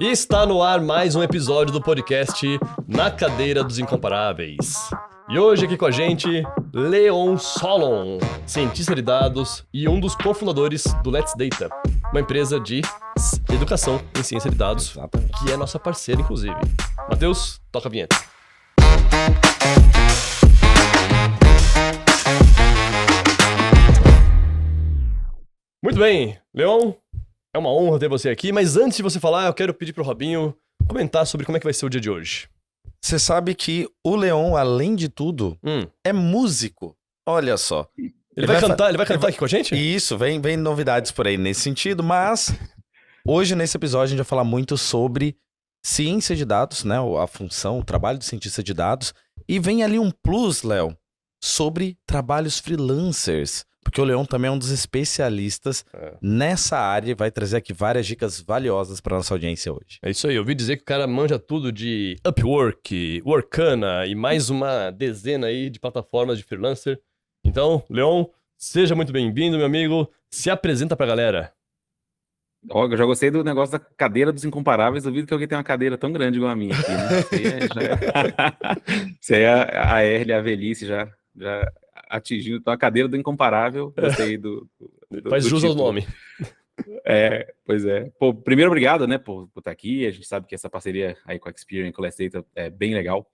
E está no ar mais um episódio do podcast Na Cadeira dos Incomparáveis. E hoje aqui com a gente, Leon Solon, cientista de dados e um dos cofundadores do Let's Data, uma empresa de educação em ciência de dados, que é nossa parceira, inclusive. Matheus, toca a vinheta. Muito bem, Leon, é uma honra ter você aqui, mas antes de você falar, eu quero pedir pro Robinho comentar sobre como é que vai ser o dia de hoje. Você sabe que o Leon, além de tudo, é músico. Olha só. Ele vai cantar aqui com a gente? Isso, vem novidades por aí nesse sentido, mas hoje nesse episódio a gente vai falar muito sobre ciência de dados, né? A função, o trabalho de cientista de dados. E vem ali um plus, Léo, sobre trabalhos freelancers. Porque o Leon também é um dos especialistas nessa área e vai trazer aqui várias dicas valiosas para nossa audiência hoje. É isso aí, eu ouvi dizer que o cara manja tudo de Upwork, Workana e mais uma dezena aí de plataformas de freelancer. Então, Leon, seja muito bem-vindo, meu amigo. Se apresenta pra galera. Ó, eu já gostei do negócio da cadeira dos incomparáveis. Duvido que alguém tenha uma cadeira tão grande igual a minha aqui, né? Isso aí é a Erle, a velhice já atingindo. Então, a cadeira do incomparável. Gostei do Faz jus ao nome. Pois é. Pô, primeiro, obrigado, né, por estar aqui. A gente sabe que essa parceria aí com a Experian e com o Let's Data é bem legal.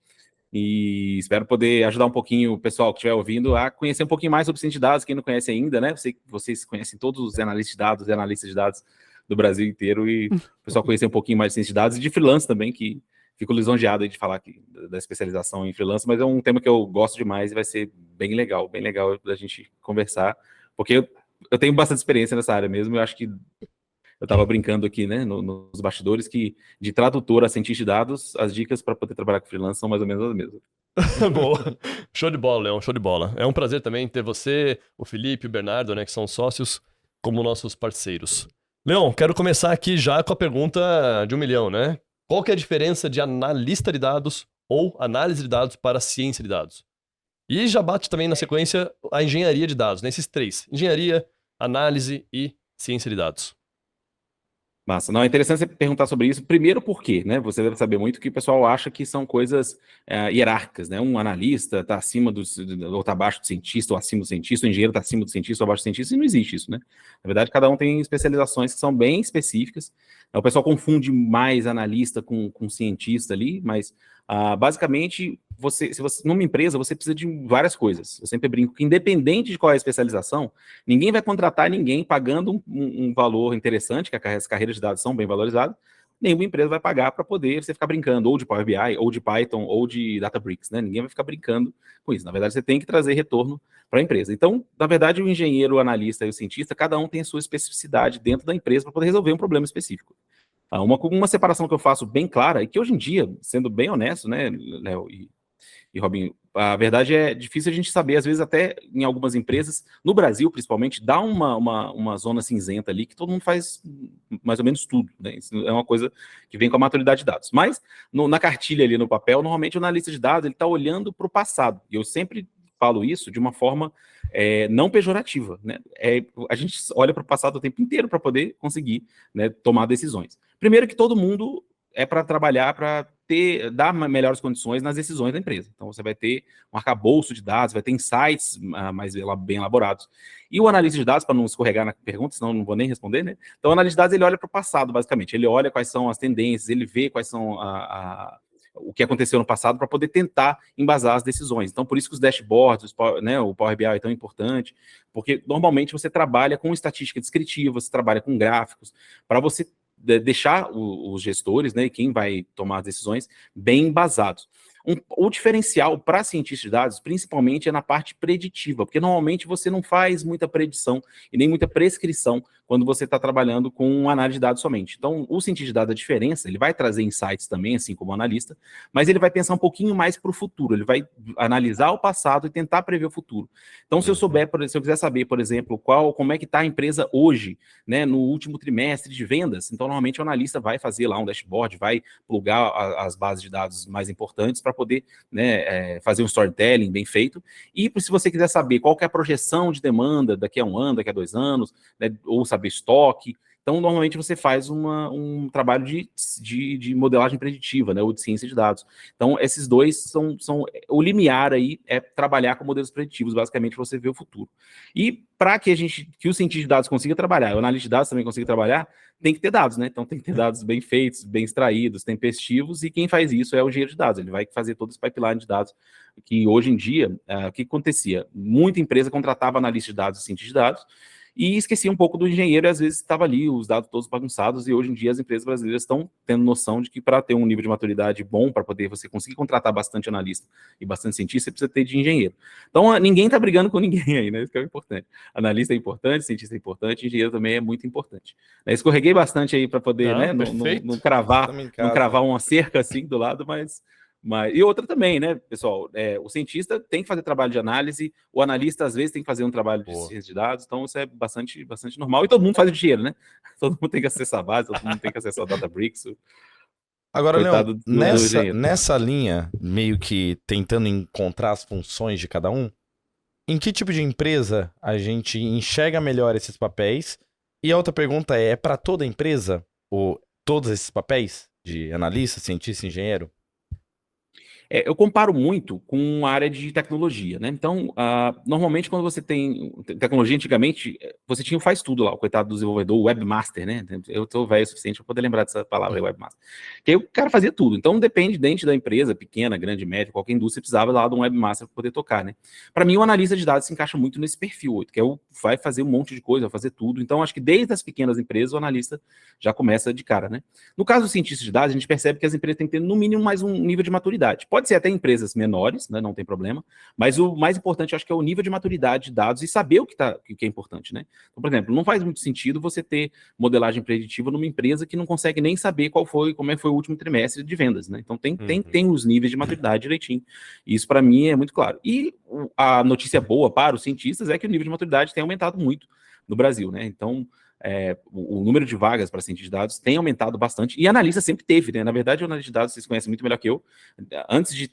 E espero poder ajudar um pouquinho o pessoal que estiver ouvindo a conhecer um pouquinho mais sobre ciência de dados, quem não conhece ainda, né? Vocês conhecem todos os analistas de dados e analistas de dados do Brasil inteiro, e o pessoal conhecer um pouquinho mais de ciência de dados e de freelance também, que fico lisonjeado aí de falar aqui da especialização em freelance, mas é um tema que eu gosto demais e vai ser bem legal da gente conversar, porque eu tenho bastante experiência nessa área mesmo. Eu acho que eu estava brincando aqui, né, nos bastidores, que de tradutor a cientista de dados, as dicas para poder trabalhar com freelance são mais ou menos as mesmas. Boa. Show de bola, Leon, show de bola. É um prazer também ter você, o Felipe e o Bernardo, né, que são sócios, como nossos parceiros. Leon, quero começar aqui já com a pergunta de 1 milhão, né? Qual que é a diferença de analista de dados ou análise de dados para ciência de dados? E já bate também na sequência a engenharia de dados, né? Esses três: engenharia, análise e ciência de dados. Massa. Não, é interessante você perguntar sobre isso. Primeiro, por quê, né? Você deve saber muito que o pessoal acha que são coisas hierárquicas, né? Um analista está acima ou está abaixo do cientista, ou acima do cientista, o engenheiro está acima do cientista, ou abaixo do cientista, e não existe isso, né? Na verdade, cada um tem especializações que são bem específicas. O pessoal confunde mais analista com cientista ali, mas basicamente, se você numa empresa, você precisa de várias coisas. Eu sempre brinco que, independente de qual é a especialização, ninguém vai contratar ninguém pagando um valor interessante, que as carreiras de dados são bem valorizadas. Nenhuma empresa vai pagar para poder você ficar brincando ou de Power BI, ou de Python, ou de Databricks, né? Ninguém vai ficar brincando com isso. Na verdade, você tem que trazer retorno para a empresa. Então, na verdade, o engenheiro, o analista e o cientista, cada um tem a sua especificidade dentro da empresa para poder resolver um problema específico. Uma separação que eu faço bem clara, e que hoje em dia, sendo bem honesto, né, Léo e Robinho, a verdade é difícil a gente saber, às vezes até em algumas empresas, no Brasil principalmente, dá uma zona cinzenta ali que todo mundo faz mais ou menos tudo, né? Isso é uma coisa que vem com a maturidade de dados. Mas na cartilha ali no papel, normalmente o analista de dados ele está olhando para o passado, e eu sempre falo isso de uma forma não pejorativa, né? A gente olha para o passado o tempo inteiro para poder conseguir, né, tomar decisões. Primeiro que todo mundo é para trabalhar para dar melhores condições nas decisões da empresa. Então, você vai ter um arcabouço de dados, vai ter insights mais bem elaborados. E o analista de dados, para não escorregar na pergunta, senão eu não vou nem responder, né? Então, o analista de dados, ele olha para o passado, basicamente. Ele olha quais são as tendências, ele vê quais são o que aconteceu no passado para poder tentar embasar as decisões. Então, por isso que os dashboards, né, o Power BI é tão importante, porque normalmente você trabalha com estatística descritiva, você trabalha com gráficos, para você deixar os gestores, né, e quem vai tomar as decisões bem embasados. O diferencial para cientistas de dados, principalmente, é na parte preditiva, porque normalmente você não faz muita predição e nem muita prescrição quando você está trabalhando com análise de dados somente. Então, o cientista de dados, a diferença, ele vai trazer insights também, assim como o analista, mas ele vai pensar um pouquinho mais para o futuro, ele vai analisar o passado e tentar prever o futuro. Então, se eu quiser saber, por exemplo, como é que está a empresa hoje, né, no último trimestre de vendas, então, normalmente, o analista vai fazer lá um dashboard, vai plugar as bases de dados mais importantes para poder, né, fazer um storytelling bem feito. E se você quiser saber qual que é a projeção de demanda daqui a 1 ano, daqui a 2 anos, né, ou saber estoque, Então, normalmente você faz um trabalho de modelagem preditiva, né, ou de ciência de dados. Então, esses dois são o limiar aí é trabalhar com modelos preditivos, basicamente para você ver o futuro. E para que o cientista de dados consiga trabalhar, o analista de dados também consiga trabalhar, tem que ter dados, né? Então tem que ter dados bem feitos, bem extraídos, tempestivos, e quem faz isso é o engenheiro de dados. Ele vai fazer todo esse pipeline de dados, que hoje em dia, o que acontecia? Muita empresa contratava analista de dados e cientista de dados, e esquecia um pouco do engenheiro, e às vezes estava ali os dados todos bagunçados, e hoje em dia as empresas brasileiras estão tendo noção de que para ter um nível de maturidade bom, para poder você conseguir contratar bastante analista e bastante cientista, você precisa ter de engenheiro. Então ninguém está brigando com ninguém aí, né? Isso que é o importante. Analista é importante, cientista é importante, engenheiro também é muito importante. Escorreguei bastante aí para poder, né, não cravar uma cerca assim do lado, mas e outra também, né, pessoal? O cientista tem que fazer trabalho de análise, o analista às vezes tem que fazer um trabalho de ciência de dados, então isso é bastante normal, e todo mundo faz dinheiro, né? Todo mundo tem que acessar a base, todo mundo tem que acessar o Databricks. Agora, Leon, nessa linha, meio que tentando encontrar as funções de cada um, em que tipo de empresa a gente enxerga melhor esses papéis? E a outra pergunta é para toda empresa, ou todos esses papéis de analista, cientista, engenheiro? Eu comparo muito com a área de tecnologia, né? Então, normalmente quando você tem tecnologia, antigamente, você tinha o faz tudo lá, o coitado do desenvolvedor, o webmaster, né? Eu tô velho o suficiente para poder lembrar dessa palavra, webmaster. Que aí o cara fazia tudo. Então, depende da empresa, pequena, grande, média, qualquer indústria precisava lá de um webmaster para poder tocar, né? Para mim, o analista de dados se encaixa muito nesse perfil, que vai fazer um monte de coisa, vai fazer tudo. Então, acho que desde as pequenas empresas, o analista já começa de cara, né? No caso do cientista de dados, a gente percebe que as empresas têm que ter, no mínimo, mais um nível de maturidade. Pode ser até empresas menores, né, não tem problema, mas o mais importante, acho que é o nível de maturidade de dados e saber o que é importante, né? Então, por exemplo, não faz muito sentido você ter modelagem preditiva numa empresa que não consegue nem saber como é que foi o último trimestre de vendas, né? Então, tem os níveis de maturidade direitinho. E isso, para mim, é muito claro. E a notícia boa para os cientistas é que o nível de maturidade tem aumentado muito no Brasil, né? Então, o número de vagas para cientista de dados tem aumentado bastante, e analista sempre teve, né? Na verdade, o analista de dados vocês conhecem muito melhor que eu. Antes de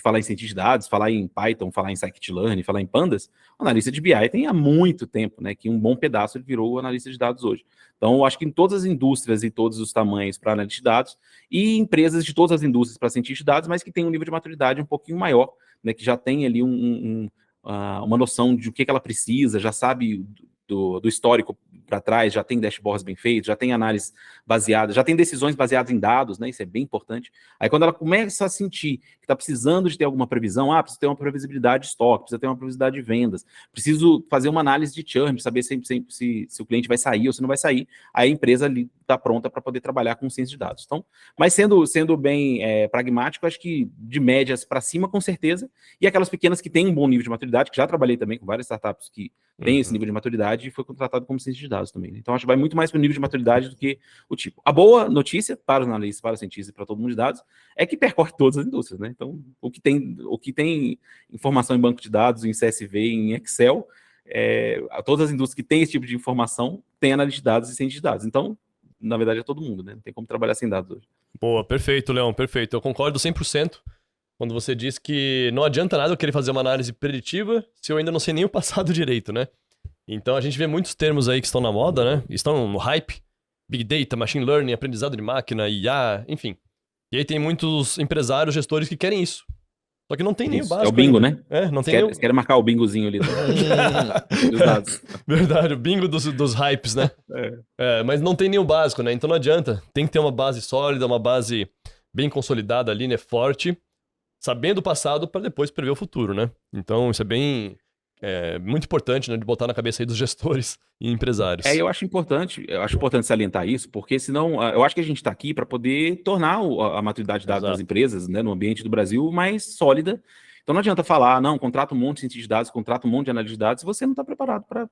falar em cientista de dados, falar em Python, falar em Scikit-learn, falar em Pandas, o analista de BI tem há muito tempo, né? Que um bom pedaço ele virou o analista de dados hoje. Então, eu acho que em todas as indústrias e todos os tamanhos para analista de dados, e empresas de todas as indústrias para cientista de dados, mas que tem um nível de maturidade um pouquinho maior, né? Que já tem ali uma noção de o que ela precisa, já sabe do histórico para trás, já tem dashboards bem feitos, já tem análise baseada, já tem decisões baseadas em dados, né? Isso é bem importante. Aí quando ela começa a sentir que está precisando de ter alguma previsão, precisa ter uma previsibilidade de estoque, precisa ter uma previsibilidade de vendas, preciso fazer uma análise de churn, para saber se o cliente vai sair ou se não vai sair, aí a empresa ali está pronta para poder trabalhar com ciência de dados. Então, mas sendo bem pragmático, acho que de médias para cima, com certeza, e aquelas pequenas que têm um bom nível de maturidade, que já trabalhei também com várias startups que têm esse nível de maturidade e foi contratado como cientista de dados também. Então, acho que vai muito mais para o nível de maturidade do que o tipo. A boa notícia para os analistas, para os cientistas e para todo mundo de dados é que percorre todas as indústrias, né? Então, o que tem informação em banco de dados, em CSV, em Excel, todas as indústrias que têm esse tipo de informação têm analista de dados e cientista de dados. Então, na verdade, é todo mundo, né? Não tem como trabalhar sem dados hoje. Boa, perfeito, Leão, perfeito. Eu concordo 100% quando você diz que não adianta nada eu querer fazer uma análise preditiva se eu ainda não sei nem o passado direito, né? Então a gente vê muitos termos aí que estão na moda, né? Estão no hype. Big Data, Machine Learning, aprendizado de máquina, IA, enfim. E aí tem muitos empresários, gestores que querem isso. Só que não tem nem o básico. É o bingo, ainda, né? Não tem Eles querem marcar o bingozinho ali dos dados. Verdade, o bingo dos hypes, né? Mas não tem nem o básico, né? Então não adianta. Tem que ter uma base sólida, uma base bem consolidada ali, né? Forte, sabendo o passado para depois prever o futuro, né? Então isso é muito importante, né? De botar na cabeça aí dos gestores e empresários. Eu acho importante salientar isso, porque senão, eu acho que a gente está aqui para poder tornar a maturidade de dados das empresas, né, no ambiente do Brasil, mais sólida. Então não adianta falar, não, contrata um monte de cientista de dados, contrata um monte de analista de dados, se você não está preparado para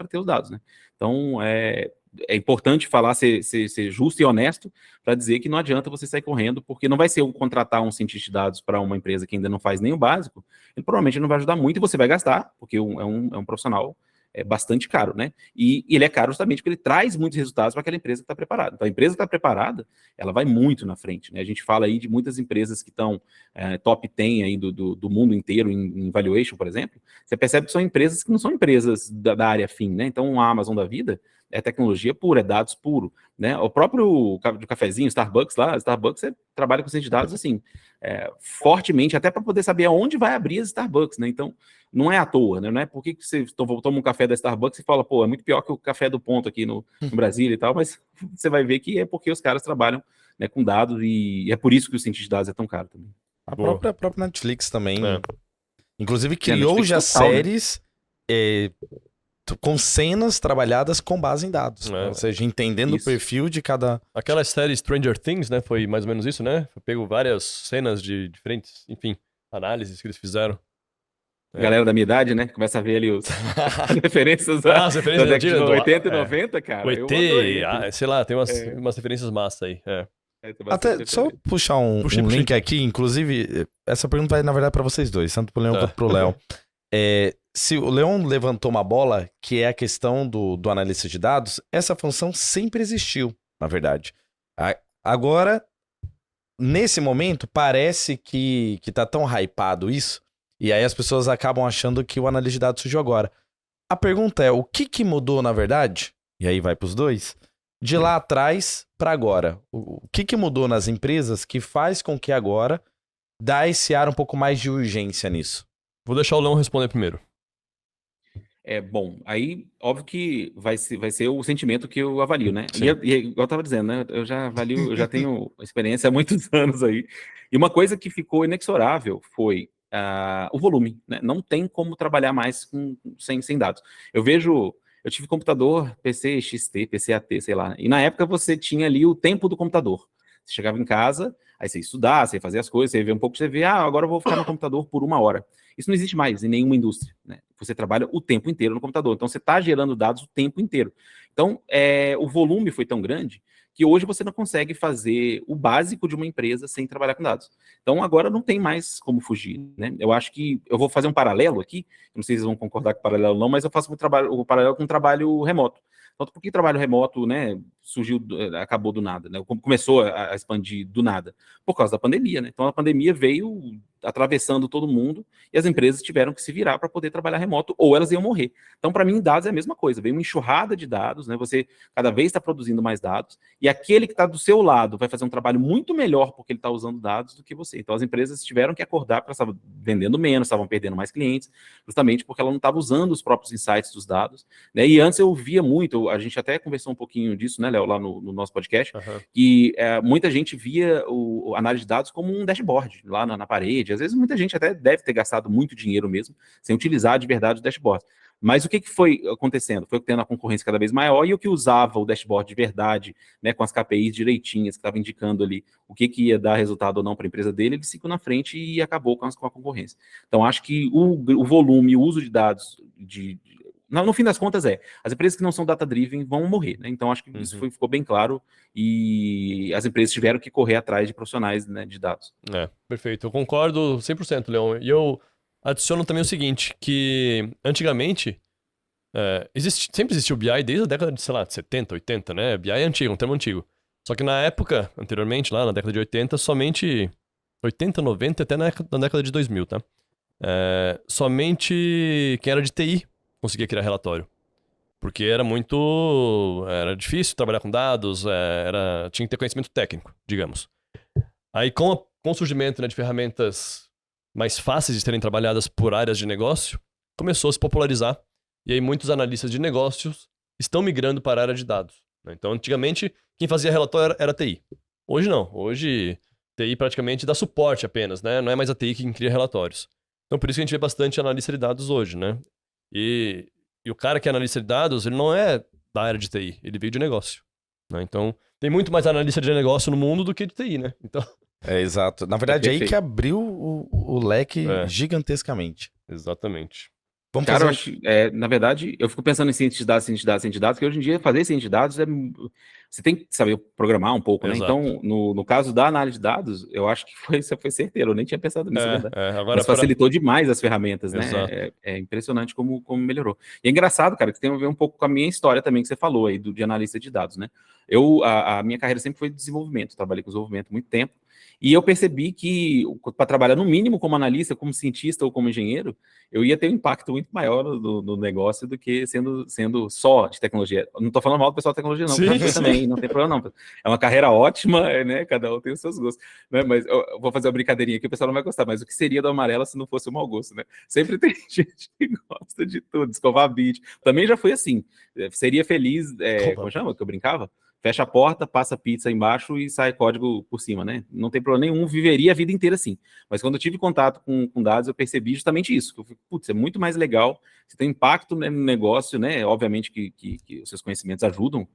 ter os dados, né? Então, é importante falar, ser justo e honesto para dizer que não adianta você sair correndo, porque não vai ser contratar um cientista de dados para uma empresa que ainda não faz nem o básico, ele provavelmente não vai ajudar muito e você vai gastar, porque é um profissional bastante caro, né? E ele é caro justamente porque ele traz muitos resultados para aquela empresa que está preparada. Então, a empresa que está preparada, ela vai muito na frente, né? A gente fala aí de muitas empresas que estão top 10 aí do mundo inteiro em valuation, por exemplo. Você percebe que são empresas que não são empresas da área fim, né? Então, a Amazon da vida é tecnologia pura, é dados puro, né? O próprio do cafezinho, Starbucks lá, Starbucks trabalha com ciência de dados, assim, fortemente, até para poder saber aonde vai abrir as Starbucks, né? Então, não é à toa, né? Não é porque você toma um café da Starbucks e fala, pô, é muito pior que o café do ponto aqui no Brasil e tal, mas você vai ver que é porque os caras trabalham, né, com dados e é por isso que o cientista de dados é tão caro também. A Boa. própria Netflix também, É. inclusive, a criou Netflix já total, né? séries com cenas trabalhadas com base em dados. Né? Ou seja, entendendo Isso. o perfil de cada... Aquela série Stranger Things, né? Foi mais ou menos isso, né? Pegou várias cenas de diferentes, enfim, análises que eles fizeram. Galera da minha idade, né? Começa a ver ali as referências As da referências década de antigas 80 e 90, cara. O Eu adorei. ET, sei lá, tem umas referências massas aí. Tem Até bastante só referência. puxar um Puxei. link aqui, inclusive, essa pergunta vai, na verdade, para vocês dois, tanto pro Leão Tá. quanto pro Léo. Se o Leão levantou uma bola, que é a questão do analista de dados, essa função sempre existiu, na verdade. Agora, nesse momento, parece que tá tão hypado isso, e aí as pessoas acabam achando que o analista de dados surgiu agora. A pergunta é, o que mudou, na verdade? E aí vai pros dois. De lá atrás para agora. O que mudou nas empresas que faz com que agora dá esse ar um pouco mais de urgência nisso? Vou deixar o Leão responder primeiro. Bom, aí, óbvio que vai ser o sentimento que eu avalio, né? Sim. E igual eu tava dizendo, né? Eu já avalio, eu já tenho experiência há muitos anos aí. E uma coisa que ficou inexorável foi o volume, né? Não tem como trabalhar mais sem dados. Eu tive computador PC XT, PC AT, sei lá. E na época você tinha ali o tempo do computador. Você chegava em casa, aí você ia estudar, você ia fazer as coisas, você ia ver um pouco, você vê, agora eu vou ficar no computador por 1 hora. Isso não existe mais em nenhuma indústria, né? Você trabalha o tempo inteiro no computador. Então, você está gerando dados o tempo inteiro. Então, o volume foi tão grande que hoje você não consegue fazer o básico de uma empresa sem trabalhar com dados. Então, agora não tem mais como fugir, né? Eu acho que eu vou fazer um paralelo aqui, não sei se vocês vão concordar com o paralelo ou não, mas eu faço o paralelo com o trabalho remoto. Então, por que trabalho remoto, né, acabou do nada, né? Começou a expandir do nada? Por causa da pandemia, né? Então, a pandemia veio atravessando todo mundo e as empresas tiveram que se virar para poder trabalhar remoto ou elas iam morrer. Então, para mim, dados é a mesma coisa. Veio uma enxurrada de dados, né? Você cada vez está produzindo mais dados e aquele que está do seu lado vai fazer um trabalho muito melhor porque ele está usando dados do que você. Então, as empresas tiveram que acordar porque elas estavam vendendo menos, estavam perdendo mais clientes, justamente porque ela não estava usando os próprios insights dos dados, né? E antes eu via muito, a gente até conversou um pouquinho disso, né, Léo, lá no nosso podcast, que muita gente via a análise de dados como um dashboard lá na parede. Às vezes muita gente até deve ter gastado muito dinheiro mesmo sem utilizar de verdade o dashboard. Mas o que foi acontecendo? Foi tendo a concorrência cada vez maior e o que usava o dashboard de verdade, né, com as KPIs direitinhas, que estava indicando ali o que ia dar resultado ou não para a empresa dele, ele ficou na frente e acabou com a concorrência. Então, acho que o volume, o uso de dados, no fim das contas, as empresas que não são data-driven vão morrer, né? Então, acho que isso ficou bem claro e as empresas tiveram que correr atrás de profissionais, né, de dados. Perfeito. Eu concordo 100%, Leão. E eu adiciono também o seguinte, que antigamente sempre existiu o BI desde a década de, sei lá, de 70, 80, né? BI é antigo, um termo antigo. Só que na época, anteriormente, lá na década de 80, somente 80, 90 até na década de 2000, tá? Somente quem era de TI conseguia criar relatório. Porque era difícil trabalhar com dados, tinha que ter conhecimento técnico, digamos. Aí com o surgimento, né, de ferramentas mais fáceis de serem trabalhadas por áreas de negócio, começou a se popularizar. E aí muitos analistas de negócios estão migrando para a área de dados, né? Então, antigamente, quem fazia relatório era TI. Hoje não. Hoje, TI praticamente dá suporte apenas, né? Não é mais a TI quem cria relatórios. Então, por isso que a gente vê bastante analista de dados hoje, né? E o cara que é analista de dados, ele não é da área de TI, ele veio de negócio, né? Então, tem muito mais analista de negócio no mundo do que de TI, né? Então... exato. Na verdade, é aí que abriu o leque gigantescamente. Exatamente. Vamos Cara, fazer... na verdade, eu fico pensando em ciência de dados, que hoje em dia fazer ciência de dados você tem que saber programar um pouco, né? Exato. Então, no caso da análise de dados, eu acho que você foi certeiro, eu nem tinha pensado nisso, é verdade. Agora, mas facilitou demais as ferramentas, né? Exato. É impressionante como melhorou. E é engraçado, cara, que tem a ver um pouco com a minha história também, que você falou aí, de analista de dados, né? A minha carreira sempre foi de desenvolvimento, trabalhei com desenvolvimento há muito tempo, E eu percebi que, para trabalhar no mínimo como analista, como cientista ou como engenheiro, eu ia ter um impacto muito maior no negócio do que sendo só de tecnologia. Não estou falando mal do pessoal de tecnologia, não, porque eu também, não tem problema não. É uma carreira ótima, né? Cada um tem os seus gostos. Né? Mas eu vou fazer uma brincadeirinha aqui, o pessoal não vai gostar, mas o que seria do Amarela se não fosse o mau gosto, né? Sempre tem gente que gosta de tudo, escovar vídeo. Também já fui assim, seria feliz, como chama, que eu brincava? Fecha a porta, passa pizza embaixo e sai código por cima, né? Não tem problema nenhum, viveria a vida inteira assim. Mas quando eu tive contato com dados, eu percebi justamente isso. Que eu falei, putz, é muito mais legal, você tem impacto, né, no negócio, né? Obviamente que os seus conhecimentos ajudam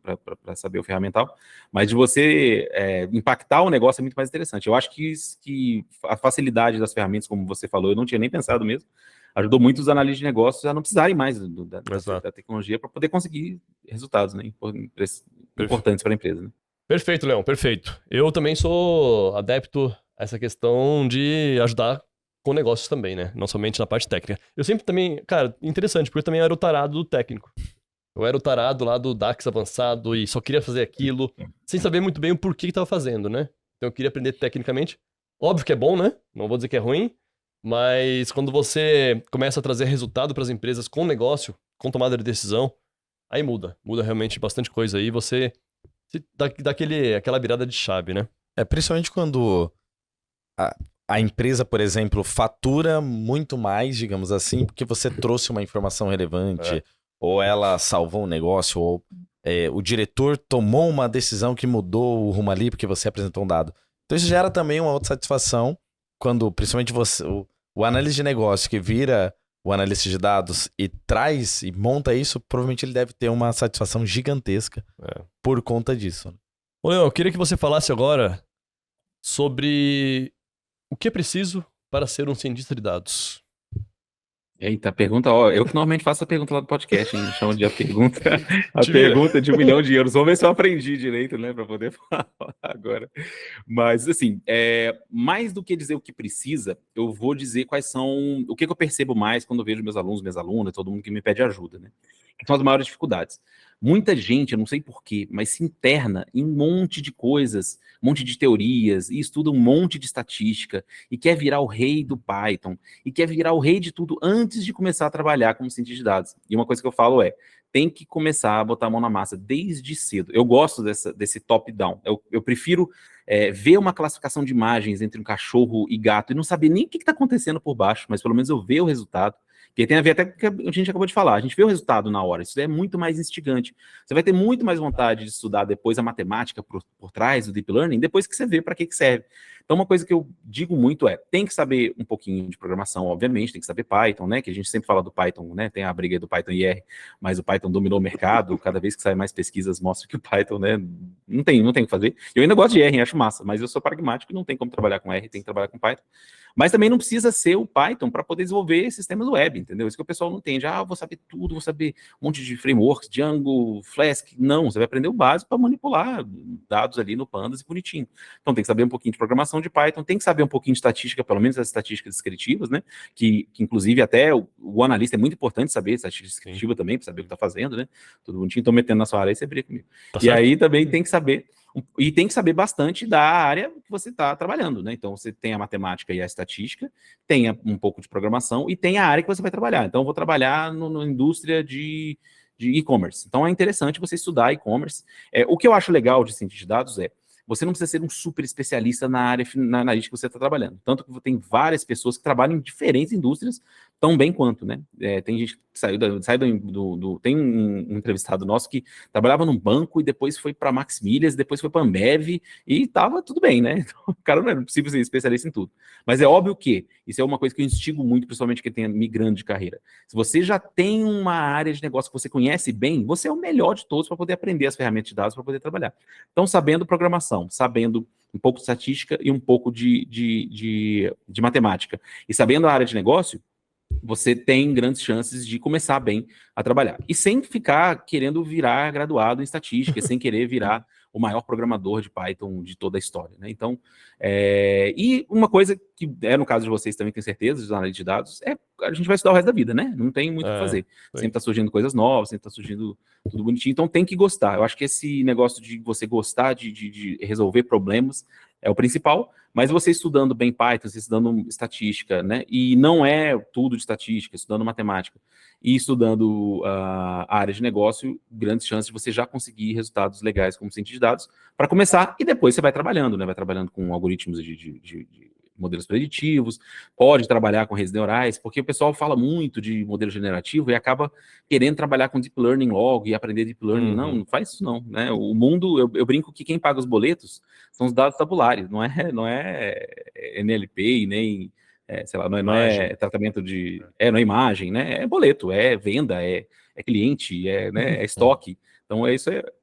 para saber o ferramental, mas de você impactar o negócio é muito mais interessante. Eu acho que a facilidade das ferramentas, como você falou, eu não tinha nem pensado mesmo, ajudou muito os analistas de negócios a não precisarem mais da tecnologia para poder conseguir resultados, né, importantes para a empresa. Né? Perfeito, Leão, perfeito. Eu também sou adepto a essa questão de ajudar com negócios também, né? Não somente na parte técnica. Eu sempre também, cara, interessante, porque eu também era o tarado do técnico. Eu era o tarado lá do DAX avançado e só queria fazer aquilo, sem saber muito bem o porquê que tava fazendo, né? Então eu queria aprender tecnicamente. Óbvio que é bom, né? Não vou dizer que é ruim, mas quando você começa a trazer resultado para as empresas com negócio, com tomada de decisão, aí muda realmente bastante coisa aí, você dá aquela virada de chave, né? Principalmente quando a empresa, por exemplo, fatura muito mais, digamos assim, porque você trouxe uma informação relevante, ou ela salvou um negócio, ou o diretor tomou uma decisão que mudou o rumo ali porque você apresentou um dado. Então isso gera também uma outra satisfação quando, principalmente o analista de negócio que vira o analista de dados e traz e monta isso, provavelmente ele deve ter uma satisfação gigantesca por conta disso. Ô, Leão, eu queria que você falasse agora sobre o que é preciso para ser um cientista de dados. Eita, pergunta, eu que normalmente faço a pergunta lá do podcast, hein? Chama de a pergunta de 1 milhão de euros. Vamos ver se eu aprendi direito, né, para poder falar agora. Mas, assim, mais do que dizer o que precisa, eu vou dizer quais são, o que eu percebo mais quando eu vejo meus alunos, minhas alunas, todo mundo que me pede ajuda, né? Que são as maiores dificuldades. Muita gente, eu não sei porquê, mas se interna em um monte de coisas, um monte de teorias, e estuda um monte de estatística, e quer virar o rei do Python, e quer virar o rei de tudo antes de começar a trabalhar como cientista de dados. E uma coisa que eu falo tem que começar a botar a mão na massa desde cedo. Eu gosto desse top-down. Eu prefiro ver uma classificação de imagens entre um cachorro e gato e não saber nem o que está acontecendo por baixo, mas pelo menos eu ver o resultado. Porque tem a ver até com o que a gente acabou de falar. A gente vê o resultado na hora. Isso é muito mais instigante. Você vai ter muito mais vontade de estudar depois a matemática por trás do Deep Learning, depois que você vê para que serve. Então, uma coisa que eu digo muito tem que saber um pouquinho de programação, obviamente, tem que saber Python, né? Que a gente sempre fala do Python, né? Tem a briga do Python e R, mas o Python dominou o mercado. Cada vez que sai mais pesquisas, mostra que o Python, né? Não tem o que fazer. Eu ainda gosto de R, acho massa, mas eu sou pragmático e não tem como trabalhar com R, tem que trabalhar com Python. Mas também não precisa ser o Python para poder desenvolver sistemas web, entendeu? Isso que o pessoal não entende. Vou saber tudo, vou saber um monte de frameworks, Django, Flask. Não, você vai aprender o básico para manipular dados ali no Pandas e bonitinho. Então tem que saber um pouquinho de programação de Python, tem que saber um pouquinho de estatística, pelo menos as estatísticas descritivas, né? Que inclusive até o analista é muito importante saber estatística descritiva também, para saber o que está fazendo, né? Tudo bonitinho, estou metendo na sua área, aí você briga comigo. Aí também tem que saber... E tem que saber bastante da área que você está trabalhando, né? Então, você tem a matemática e a estatística, tem um pouco de programação e tem a área que você vai trabalhar. Então, eu vou trabalhar na indústria de e-commerce. Então, é interessante você estudar e-commerce. O que eu acho legal de cientista de dados você não precisa ser um super especialista na área na analítica que você está trabalhando. Tanto que tem várias pessoas que trabalham em diferentes indústrias tão bem quanto, né? Tem gente que saiu tem um entrevistado nosso que trabalhava num banco e depois foi para Max Milhas, depois foi para Ambev e tava tudo bem, né? Então, o cara não é possível ser especialista em tudo. Mas é óbvio que isso é uma coisa que eu instigo muito, principalmente quem tem migrando de carreira. Se você já tem uma área de negócio que você conhece bem, você é o melhor de todos para poder aprender as ferramentas de dados para poder trabalhar. Então, sabendo programação, sabendo um pouco de estatística e um pouco de matemática, e sabendo a área de negócio, você tem grandes chances de começar bem a trabalhar. E sem ficar querendo virar graduado em estatística, sem querer virar o maior programador de Python de toda a história, né? Então, e uma coisa que no caso de vocês também, tenho certeza, dos analistas de dados, a gente vai estudar o resto da vida, né? Não tem muito o que fazer. Sempre está surgindo coisas novas, sempre está surgindo tudo bonitinho, então tem que gostar. Eu acho que esse negócio de você gostar de resolver problemas é o principal, mas você estudando bem Python, você estudando estatística, né? E não é tudo de estatística, estudando matemática e estudando a área de negócio, grandes chances de você já conseguir resultados legais como cientista de dados para começar, e depois você vai trabalhando, né? Vai trabalhando com algoritmos de modelos preditivos, pode trabalhar com redes neurais, porque o pessoal fala muito de modelo generativo e acaba querendo trabalhar com deep learning logo e aprender deep learning. Não faz isso não, né? O mundo, eu brinco que quem paga os boletos são os dados tabulares, não é NLP e nem, sei lá, não é tratamento de... não é imagem, né? É boleto, é venda, é cliente, né, é estoque. Então,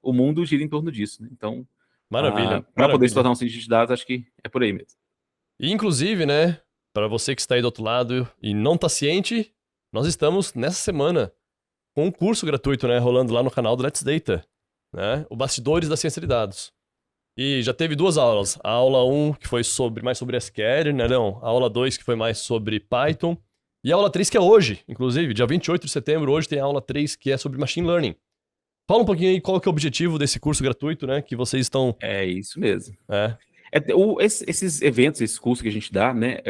o mundo gira em torno disso, né? Então, Maravilha. para poder se tornar um cientista de dados, acho que é por aí mesmo. E, inclusive, né, para você que está aí do outro lado e não está ciente, nós estamos nessa semana com um curso gratuito, né, rolando lá no canal do Let's Data, né, o Bastidores da Ciência de Dados. E já teve 2 aulas. A aula 1, que foi mais sobre SQL, né, Leon? A aula 2, que foi mais sobre Python. E a aula 3, que é hoje, inclusive, dia 28 de setembro, hoje tem a aula 3, que é sobre Machine Learning. Fala um pouquinho aí qual que é o objetivo desse curso gratuito, né, que vocês estão... É isso mesmo. Esses eventos, esses cursos que a gente dá, né,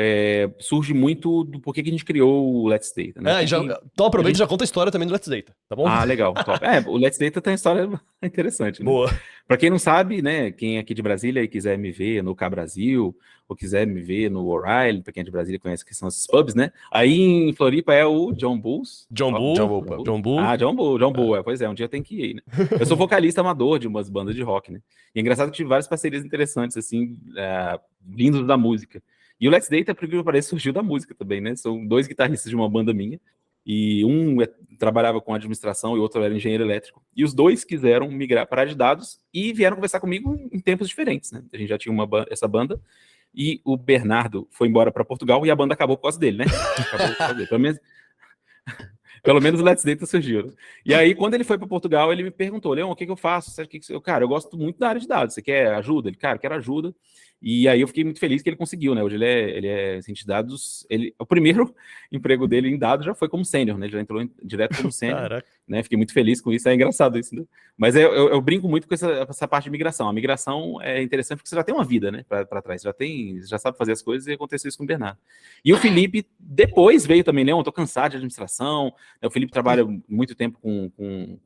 surge muito do porquê que a gente criou o Let's Data, né? Então aproveita e já conta a história também do Let's Data, tá bom? Ah, legal, top. O Let's Data tem uma história interessante, né? Boa. Para quem não sabe, né, quem é aqui de Brasília e quiser me ver no K Brasil, ou quiser me ver no O'Reilly, para quem é de Brasília conhece que são esses pubs, né? Aí em Floripa é o John Bulls. John Bull. Ah, John Bull, pois é, um dia tem que ir, né? Eu sou vocalista amador de umas bandas de rock, né? E é engraçado que tive várias parcerias interessantes, assim, vindos da música. E o Let's Data, por que parece, surgiu da música também, né? São 2 guitarristas de uma banda minha, e um trabalhava com administração e o outro era engenheiro elétrico. E os 2 quiseram migrar para a área de dados e vieram conversar comigo em tempos diferentes, né? A gente já tinha essa banda, e o Bernardo foi embora para Portugal e a banda acabou por causa dele, né? Acabou por causa dele. Pelo menos o Let's Data surgiu. Né? E aí, quando ele foi para Portugal, ele me perguntou, Leon, o que eu faço? Cara, eu gosto muito da área de dados. Você quer ajuda? Ele, cara, eu quero ajuda. E aí eu fiquei muito feliz que ele conseguiu, né? Hoje ele é cientista de dados. O primeiro emprego dele em dados já foi como sênior, né? Ele já entrou direto como sênior. Né? Fiquei muito feliz com isso. É engraçado isso, né? Mas eu brinco muito com essa parte de migração. A migração é interessante porque você já tem uma vida, né? Para trás. Você já sabe fazer as coisas, e aconteceu isso com o Bernardo. E o Felipe depois veio também, Leon, eu tô cansado de administração. O Felipe trabalha muito tempo com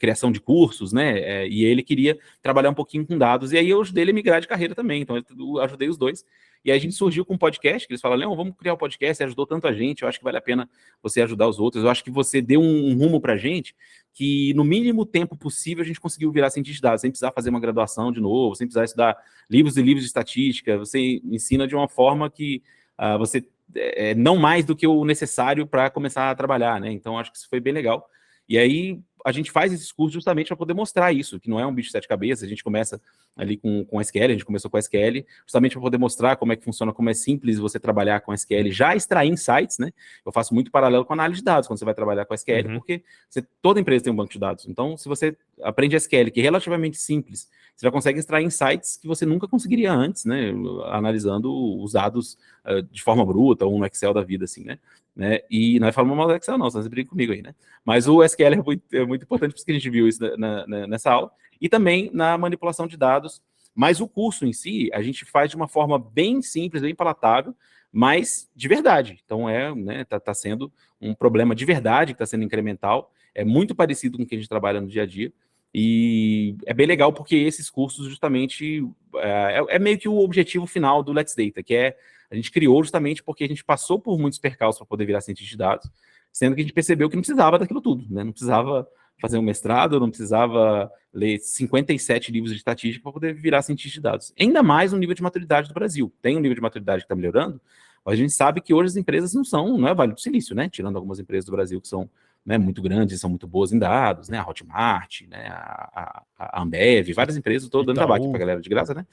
criação de cursos, né? E ele queria trabalhar um pouquinho com dados. E aí eu ajudei ele a migrar de carreira também. Então eu ajudei os 2. E aí a gente surgiu com um podcast, que eles falaram, Leon, vamos criar um podcast, você ajudou tanto a gente, eu acho que vale a pena você ajudar os outros. Eu acho que você deu um rumo pra gente que no mínimo tempo possível a gente conseguiu virar cientista de dados, sem precisar fazer uma graduação de novo, sem precisar estudar livros e livros de estatística. Você ensina de uma forma que você não mais do que o necessário para começar a trabalhar, né? Então acho que isso foi bem legal. E aí a gente faz esses cursos justamente para poder mostrar isso, que não é um bicho de 7 cabeças. A gente começa ali com SQL, a gente começou com SQL, justamente para poder mostrar como é que funciona, como é simples você trabalhar com SQL, já extrair insights, né? Eu faço muito paralelo com análise de dados quando você vai trabalhar com SQL, porque toda empresa tem um banco de dados. Então, se você aprende SQL, que é relativamente simples, você já consegue extrair insights que você nunca conseguiria antes, né? Analisando os dados de forma bruta, ou no Excel da vida, assim, né? E não é falando mal do Excel, não, você brinca comigo aí, né? Mas o SQL é muito importante, por isso que a gente viu isso nessa aula, e também na manipulação de dados. Mas o curso em si, a gente faz de uma forma bem simples, bem palatável, mas de verdade. Então, tá sendo um problema de verdade, que está sendo incremental, é muito parecido com o que a gente trabalha no dia a dia, e é bem legal porque esses cursos justamente é meio que o objetivo final do Let's Data, que a gente criou justamente porque a gente passou por muitos percalços para poder virar cientista de dados, sendo que a gente percebeu que não precisava daquilo tudo, né? Não precisava fazer um mestrado, não precisava ler 57 livros de estatística para poder virar cientista de dados. Ainda mais no nível de maturidade do Brasil. Tem um nível de maturidade que está melhorando, mas a gente sabe que hoje as empresas não é Vale do Silício, né? Tirando algumas empresas do Brasil que são muito grandes, são muito boas em dados, né? A Hotmart, né? A Ambev, várias empresas, estou dando trabalho aqui para a galera de graça, né?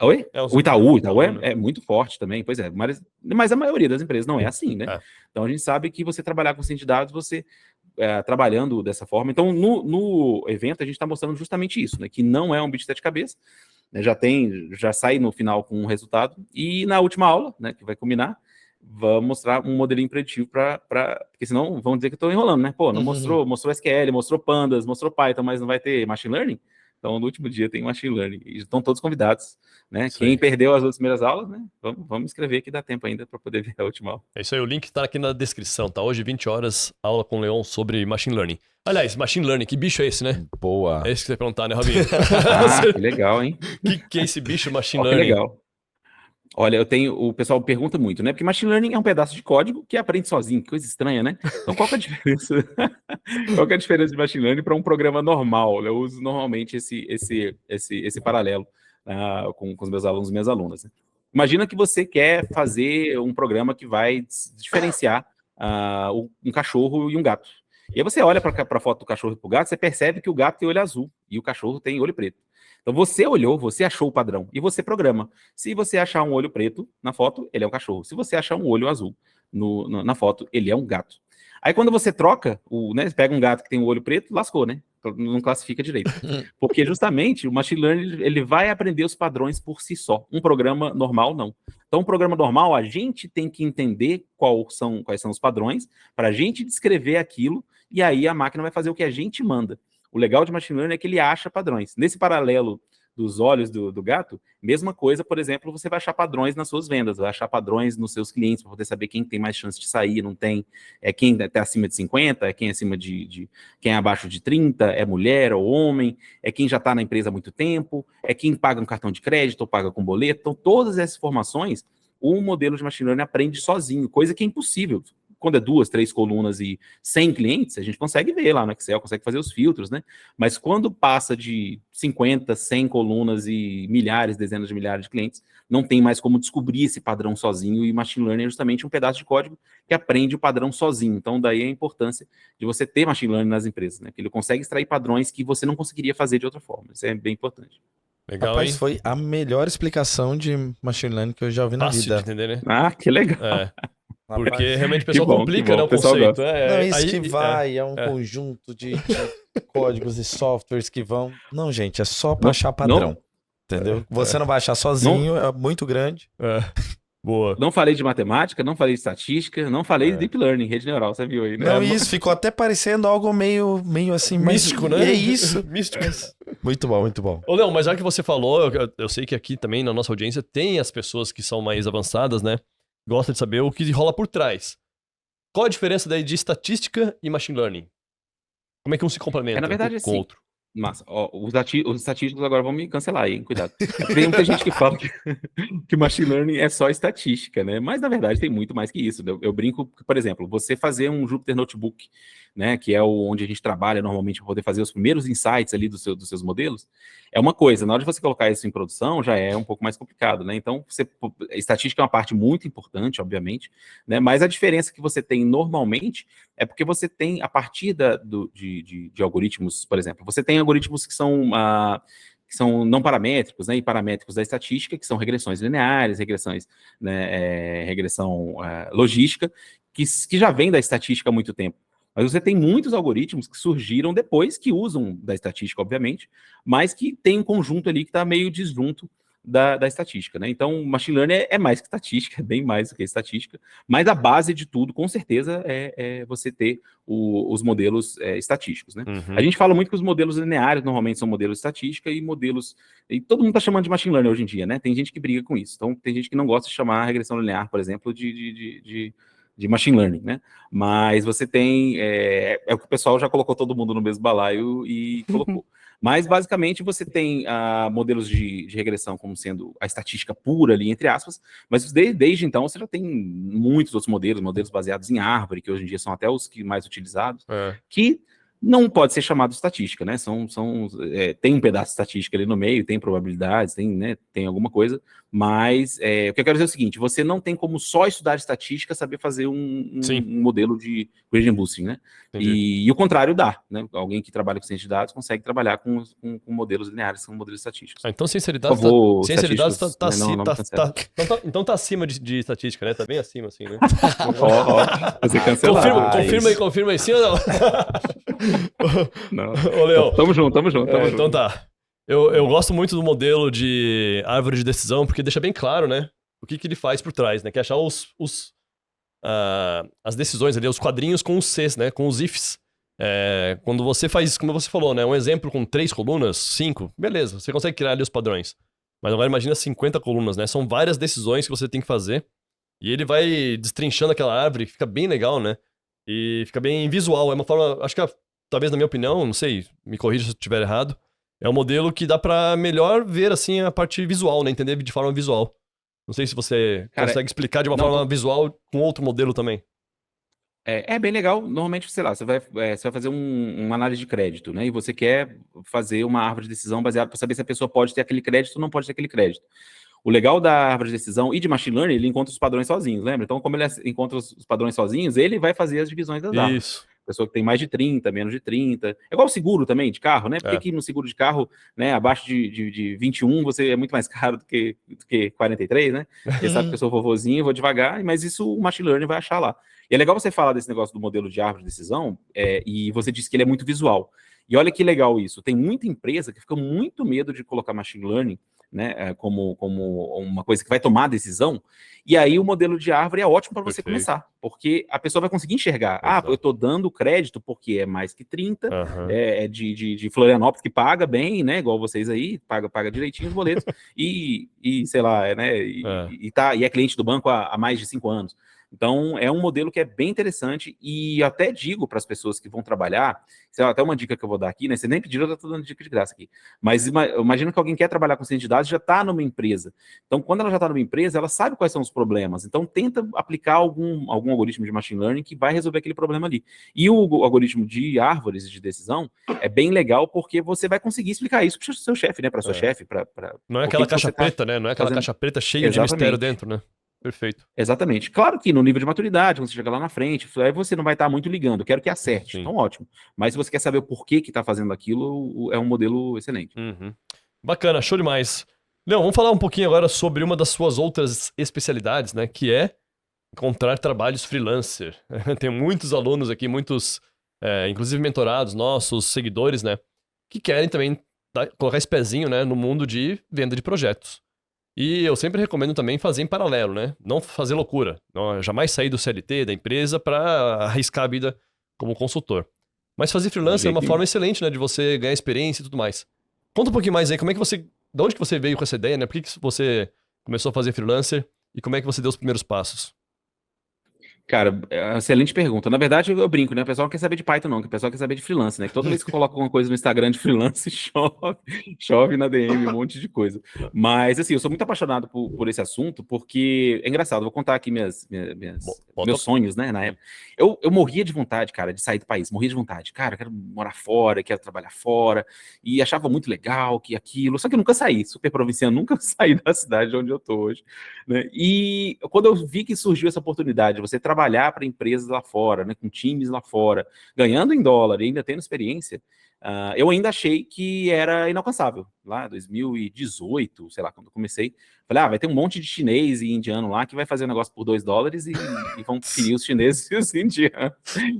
Oi? O Itaú é muito forte também, pois é, mas a maioria das empresas não é assim, né? Então a gente sabe que você trabalhar com ciência de dados, você trabalhando dessa forma. Então no evento a gente está mostrando justamente isso, né? Que não é um bicho de 7 cabeças, né? Já sai no final com um resultado, e na última aula, né, que vai combinar, vamos mostrar um modelinho preditivo porque senão vão dizer que eu estou enrolando, né? Pô, não mostrou SQL, mostrou Pandas, mostrou Python, mas não vai ter Machine Learning? Então, no último dia tem machine learning. E estão todos convidados, né? Isso Quem aí. perdeu as duas primeiras aulas, né? Vamos escrever que dá tempo ainda para poder ver a última aula. É isso aí, o link tá aqui na descrição, tá? Hoje, 20 horas, aula com o Leon sobre machine learning. Aliás, machine learning, que bicho é esse, né? Boa. É isso que você ia perguntar, né, Robinho? Ah, que legal, hein? Que é esse bicho machine Ó, que learning? legal. Olha, o pessoal pergunta muito, né? Porque machine learning é um pedaço de código que aprende sozinho, que coisa estranha, né? Então, qual que é a diferença? Qual que é a diferença de machine learning para um programa normal? Eu uso normalmente esse paralelo com os meus alunos e minhas alunas, né? Imagina que você quer fazer um programa que vai diferenciar um cachorro e um gato. E aí você olha para a foto do cachorro e para o gato, você percebe que o gato tem olho azul e o cachorro tem olho preto. Então você olhou, você achou o padrão e você programa. Se você achar um olho preto na foto, ele é um cachorro. Se você achar um olho azul na foto, ele é um gato. Aí quando você troca, né, você pega um gato que tem um olho preto, lascou, né? Não classifica direito. Porque justamente o machine learning ele vai aprender os padrões por si só. Um programa normal, não. Então, um programa normal, a gente tem que entender quais são os padrões para a gente descrever aquilo e aí a máquina vai fazer o que a gente manda. O legal de machine learning é que ele acha padrões. Nesse paralelo dos olhos do gato, mesma coisa, por exemplo, você vai achar padrões nas suas vendas, vai achar padrões nos seus clientes, para poder saber quem tem mais chance de sair, não tem, é quem está acima de 50, é quem é acima quem é abaixo de 30, é mulher ou homem, é quem já está na empresa há muito tempo, é quem paga um cartão de crédito ou paga com boleto. Então, todas essas informações, o modelo de machine learning aprende sozinho, coisa que é impossível. Quando é 2, 3 colunas e 100 clientes, a gente consegue ver lá no Excel, consegue fazer os filtros, né? Mas quando passa de 50, 100 colunas e milhares, dezenas de milhares de clientes, não tem mais como descobrir esse padrão sozinho, e machine learning é justamente um pedaço de código que aprende o padrão sozinho. Então, daí a importância de você ter machine learning nas empresas, né? Que ele consegue extrair padrões que você não conseguiria fazer de outra forma. Isso é bem importante. Legal, Rapaz, hein? foi a melhor explicação de machine learning que eu já ouvi na Fácil de vida. entender, né? Ah, que legal. É, Rapaz. porque realmente o Que pessoal bom, complica, que bom, né, o o pessoal conceito. gosta. Não, isso aí- que vai, é um conjunto de códigos e softwares que vão. Não, gente, é só pra Não, achar padrão. Entendeu? Você não vai achar sozinho, é muito grande. Boa. Não falei de matemática, não falei de estatística, não falei de deep learning, rede neural, você viu aí, né? Não, isso ficou até parecendo algo meio assim, mas Místico, né? é isso. Místico. Muito bom, muito bom. Ô, Leão, mas já que você falou, eu sei que aqui também na nossa audiência tem as pessoas que são mais avançadas, né? Gosta de saber o que rola por trás. Qual a diferença daí de estatística e machine learning? Como é que um se complementa Na verdade, com o assim, outro? Massa. Ó, os estatísticos agora vão me cancelar aí, hein? Cuidado. Tem muita gente que fala que machine learning é só estatística, né? Mas, na verdade, tem muito mais que isso. Eu brinco, por exemplo, você fazer um Jupyter Notebook, né? Que é onde a gente trabalha normalmente para poder fazer os primeiros insights ali dos seus modelos, é uma coisa. Na hora de você colocar isso em produção, já é um pouco mais complicado, né? Então, estatística é uma parte muito importante, obviamente, né? Mas a diferença que você tem normalmente é porque você tem, a partir de algoritmos, por exemplo, você tem algoritmos que são não paramétricos, né, e paramétricos da estatística, que são regressões lineares, regressões, né, regressão logística, que já vem da estatística há muito tempo. Mas você tem muitos algoritmos que surgiram depois, que usam da estatística, obviamente, mas que tem um conjunto ali que está meio disjunto da estatística, né? Então, machine learning é mais que estatística, é bem mais do que estatística, mas a base de tudo, com certeza, é você ter os modelos estatísticos, né? Uhum. A gente fala muito que os modelos lineares normalmente são modelos de estatística e modelos... E todo mundo está chamando de machine learning hoje em dia, né? Tem gente que briga com isso. Então, tem gente que não gosta de chamar a regressão linear, por exemplo, de machine learning, né? Mas você tem... É o que o pessoal já colocou todo mundo no mesmo balaio e colocou. Mas, basicamente, você tem modelos de regressão como sendo a estatística pura ali, entre aspas, mas desde então você já tem muitos outros modelos baseados em árvore, que hoje em dia são até os que mais utilizados, que não pode ser chamado de estatística, né? Tem um pedaço de estatística ali no meio, tem probabilidades, tem alguma coisa, mas o que eu quero dizer é o seguinte, você não tem como só estudar estatística saber fazer um modelo de gradient boosting, né? E o contrário dá, né? Alguém que trabalha com ciência de dados consegue trabalhar com modelos lineares, com modelos estatísticos. Então ciência de dados, então tá acima de estatística, né? Tá bem acima, assim, né? Você cancelou. Confirma aí, sim ou não? Não. Ô, Leão. Tamo junto. Então tá. Eu gosto muito do modelo de árvore de decisão, porque deixa bem claro, né? O que ele faz por trás, né? Que é achar as decisões ali, os quadrinhos com os Cs, né? Com os ifs. Quando você faz, como você falou, né? Um exemplo com 3 colunas, 5, beleza, você consegue criar ali os padrões. Mas agora imagina 50 colunas, né? São várias decisões que você tem que fazer. E ele vai destrinchando aquela árvore, que fica bem legal, né? E fica bem visual. É uma forma, acho que talvez na minha opinião, não sei, me corrija se eu estiver errado, é um modelo que dá pra melhor ver, assim, a parte visual, né? Entender de forma visual. Não sei se você Cara, consegue explicar de uma não, forma visual com outro modelo também. é bem legal. Normalmente, sei lá, você vai fazer uma análise de crédito, né? E você quer fazer uma árvore de decisão baseada para saber se a pessoa pode ter aquele crédito ou não pode ter aquele crédito. O legal da árvore de decisão e de machine learning, ele encontra os padrões sozinhos, lembra? Então, como ele encontra os padrões sozinhos, ele vai fazer as divisões das árvores. Isso. Pessoa que tem mais de 30, menos de 30. É igual o seguro também, de carro, né? Por que no seguro de carro, né, abaixo de 21, você é muito mais caro do que 43, né? Porque sabe que eu sou vovozinho, vou devagar, mas isso o machine learning vai achar lá. E é legal você falar desse negócio do modelo de árvore de decisão, e você disse que ele é muito visual. E olha que legal isso. Tem muita empresa que fica muito medo de colocar machine learning, né, como uma coisa que vai tomar a decisão, e aí o modelo de árvore é ótimo para você começar, porque a pessoa vai conseguir enxergar, eu estou dando crédito porque é mais que 30, é de Florianópolis que paga bem, né, igual vocês aí, paga direitinho os boletos, e sei lá, né, e é cliente do banco há mais de 5 anos. Então, é um modelo que é bem interessante, e até digo para as pessoas que vão trabalhar, até uma dica que eu vou dar aqui, né? Você nem pediu, eu já estou dando dica de graça aqui. Mas imagina que alguém quer trabalhar com ciência de dados e já está numa empresa. Então, quando ela já está numa empresa, ela sabe quais são os problemas. Então, tenta aplicar algum algoritmo de machine learning que vai resolver aquele problema ali. E o algoritmo de árvores de decisão é bem legal, porque você vai conseguir explicar isso para o seu chefe, né? Para sua chefe. Não é aquela caixa preta, né? Não é aquela caixa preta cheia de mistério dentro, né? Perfeito. Exatamente. Claro que no nível de maturidade, quando você chegar lá na frente, aí você não vai estar muito ligando, eu quero que acerte. Sim. Então, ótimo. Mas se você quer saber o porquê que está fazendo aquilo, é um modelo excelente. Bacana, show demais. Leão, vamos falar um pouquinho agora sobre uma das suas outras especialidades, né? Que é encontrar trabalhos freelancer. Tem muitos alunos aqui, muitos, inclusive mentorados, nossos seguidores, né? Que querem também colocar esse pezinho, né, no mundo de venda de projetos. E eu sempre recomendo também fazer em paralelo, né? Não fazer loucura. Não, jamais sair do CLT, da empresa, para arriscar a vida como consultor. Mas fazer freelancer é uma forma excelente, né? De você ganhar experiência e tudo mais. Conta um pouquinho mais aí, como é que você... De onde que você veio com essa ideia, né? Por que você começou a fazer freelancer? E como é que você deu os primeiros passos? Cara, excelente pergunta. Na verdade, eu brinco, né? O pessoal não quer saber de Python, não, que o pessoal quer saber de freelance, né? Que toda vez que eu coloco alguma coisa no Instagram de freelance, chove na DM um monte de coisa. Mas, assim, eu sou muito apaixonado por esse assunto, porque é engraçado, vou contar aqui meus sonhos, né? Na época. Eu morria de vontade, cara, de sair do país, morria de vontade. Cara, eu quero morar fora, quero trabalhar fora, e achava muito legal que aquilo, só que eu nunca saí, super provinciano, nunca saí da cidade onde eu tô hoje, né? E quando eu vi que surgiu essa oportunidade de você trabalhar para empresas lá fora, né, com times lá fora, ganhando em dólar e ainda tendo experiência, eu ainda achei que era inalcançável. Lá em 2018, sei lá, quando eu comecei, falei, vai ter um monte de chinês e indiano lá que vai fazer um negócio por $2 e vão ferir os chineses e os indianos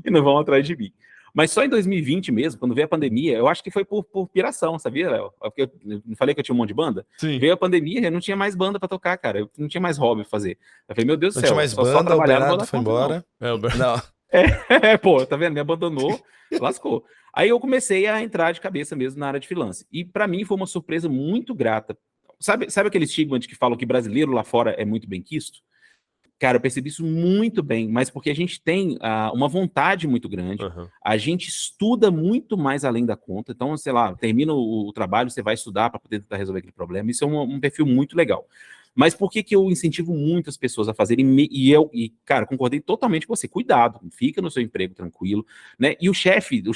e não vão atrás de mim. Mas só em 2020 mesmo, quando veio a pandemia, eu acho que foi por piração, sabia, Léo? Porque eu não falei que eu tinha um monte de banda? Sim. Veio a pandemia, eu não tinha mais banda pra tocar, cara. Eu não tinha mais hobby pra fazer. Eu falei, meu Deus do céu. Não tinha mais banda, o Bernardo foi embora. Não. Pô, tá vendo? Me abandonou, lascou. Aí eu comecei a entrar de cabeça mesmo na área de freelance. E pra mim foi uma surpresa muito grata. Sabe aquele estigma de que falam que brasileiro lá fora é muito bem quisto? Cara, eu percebi isso muito bem, mas porque a gente tem uma vontade muito grande, a gente estuda muito mais além da conta, então, sei lá, termina o trabalho, você vai estudar para poder tentar resolver aquele problema, isso é um perfil muito legal. Mas por que eu incentivo muito as pessoas a fazerem, cara, concordei totalmente com você, cuidado, fica no seu emprego tranquilo, né, e o chefe do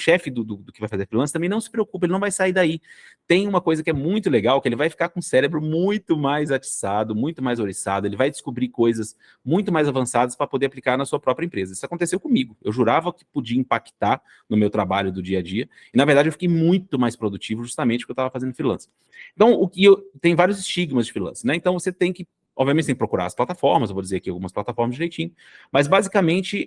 que vai fazer freelance também não se preocupa, ele não vai sair daí. Tem uma coisa que é muito legal, que ele vai ficar com o cérebro muito mais atiçado, muito mais oriçado, ele vai descobrir coisas muito mais avançadas para poder aplicar na sua própria empresa. Isso aconteceu comigo, eu jurava que podia impactar no meu trabalho do dia a dia, e na verdade eu fiquei muito mais produtivo justamente porque eu estava fazendo freelance. Então, tem vários estigmas de freelance, né? Então você tem que, obviamente, tem que procurar as plataformas, eu vou dizer aqui algumas plataformas direitinho, mas basicamente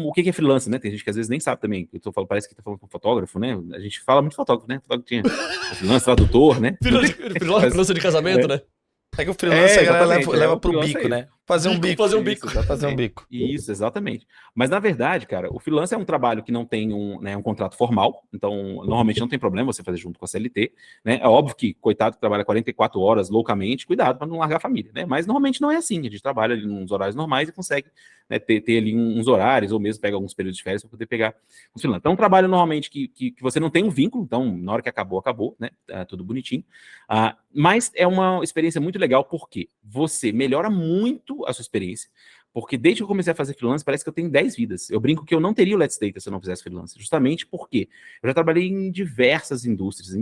o que é freelance, né? Tem gente que às vezes nem sabe também, parece que tá falando com fotógrafo, né? A gente fala muito fotógrafo, né? Fotógrafo tinha freelance, tradutor, né? Freelancer de casamento, né? É que o freelancer a galera leva pro bico, né? Fazer um Bico, bico. fazer um bico. Isso, Fazer um bico. Isso, exatamente. Mas, na verdade, cara, o freelance é um trabalho que não tem um contrato formal, então, normalmente não tem problema você fazer junto com a CLT, né? É óbvio que, coitado que trabalha 44 horas loucamente, cuidado para não largar a família, né? Mas, normalmente não é assim, a gente trabalha ali nos horários normais e consegue, né, ter ali uns horários, ou mesmo pega alguns períodos de férias para poder pegar o freelance. Então, é um trabalho, normalmente, que você não tem um vínculo, então, na hora que acabou, acabou, né? Tá tudo bonitinho. Mas é uma experiência muito legal, porque você melhora muito a sua experiência. Porque desde que eu comecei a fazer freelance, parece que eu tenho 10 vidas. Eu brinco que eu não teria o Let's Data se eu não fizesse freelance. Justamente porque eu já trabalhei em diversas indústrias,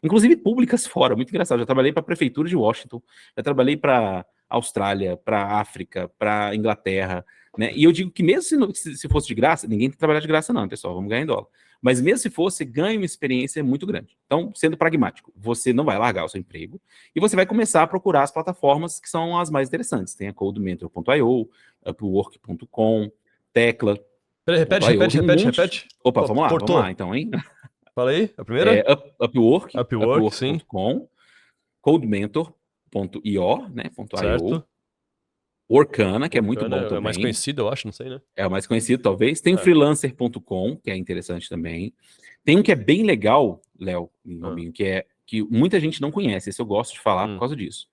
inclusive públicas fora. Muito engraçado. Já trabalhei para a prefeitura de Washington, já trabalhei para Austrália, para África, para Inglaterra, né? E eu digo que mesmo se fosse de graça, ninguém tem que trabalhar de graça não, pessoal. Vamos ganhar em dólar. Mas mesmo se fosse, ganha uma experiência muito grande. Então, sendo pragmático, você não vai largar o seu emprego e você vai começar a procurar as plataformas que são as mais interessantes. Tem a codementor.io, upwork.com, Tecla. Peraí, repete. Opa, Pô, vamos cortou. lá então, hein? Fala aí, a primeira? Upwork, sim. Upwork.com, codementor.io, né? Certo. Workana, que é muito bom É também. mais conhecido, eu acho, não sei, né? É o mais conhecido, talvez. Tem o freelancer.com, que é interessante também. Tem um que é bem legal, Léo, Robinho, que muita gente não conhece. Esse eu gosto de falar por causa disso.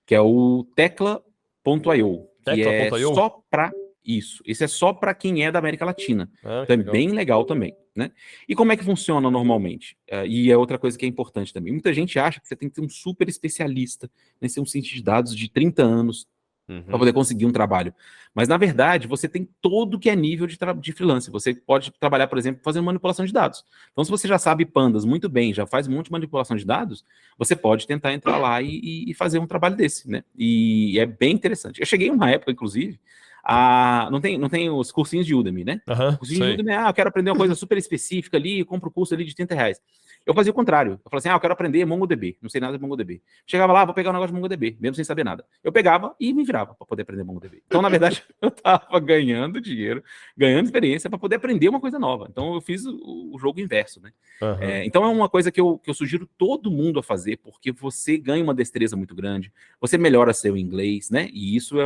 Que é o tecla.io, que é só para isso. Esse é só para quem é da América Latina. Então é bem legal também, né? E como é que funciona normalmente? E é outra coisa que é importante também. Muita gente acha que você tem que ser um super especialista, né? Ser um cientista de dados de 30 anos, para poder conseguir um trabalho. Mas, na verdade, você tem todo que é nível de freelance. Você pode trabalhar, por exemplo, fazendo manipulação de dados. Então, se você já sabe pandas muito bem, já faz um monte de manipulação de dados, você pode tentar entrar lá e fazer um trabalho desse, né? E é bem interessante. Eu cheguei uma época, inclusive, não tem os cursinhos de Udemy, né? Cursinho de Udemy, eu quero aprender uma coisa super específica ali, compro o curso ali de R$30. Eu fazia o contrário. Eu falei assim, eu quero aprender MongoDB. Não sei nada de MongoDB. Chegava lá, vou pegar um negócio de MongoDB, mesmo sem saber nada. Eu pegava e me virava para poder aprender MongoDB. Então, na verdade, eu tava ganhando dinheiro, ganhando experiência para poder aprender uma coisa nova. Então, eu fiz o jogo inverso, né? Então, é uma coisa que eu sugiro todo mundo a fazer, porque você ganha uma destreza muito grande, você melhora seu inglês, né? E isso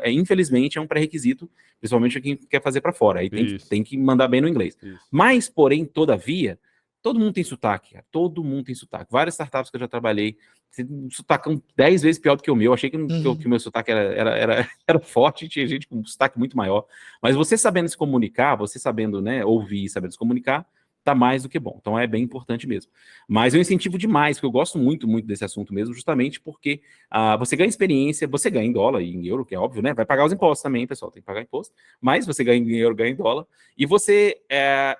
infelizmente, é um pré-requisito, principalmente quem quer fazer para fora. Aí tem que mandar bem no inglês. Mas, porém, todavia, todo mundo tem sotaque, cara. Todo mundo tem sotaque. Várias startups que eu já trabalhei, um sotaque 10 vezes pior do que o meu. Achei que o meu sotaque era forte, tinha gente com um sotaque muito maior. Mas você sabendo se comunicar, você sabendo, né, ouvir e sabendo se comunicar, tá mais do que bom. Então é bem importante mesmo. Mas eu incentivo demais, porque eu gosto muito, muito desse assunto mesmo, justamente porque você ganha experiência, você ganha em dólar e em euro, que é óbvio, né? Vai pagar os impostos também, pessoal, tem que pagar imposto. Mas você ganha em euro, ganha em dólar. E você...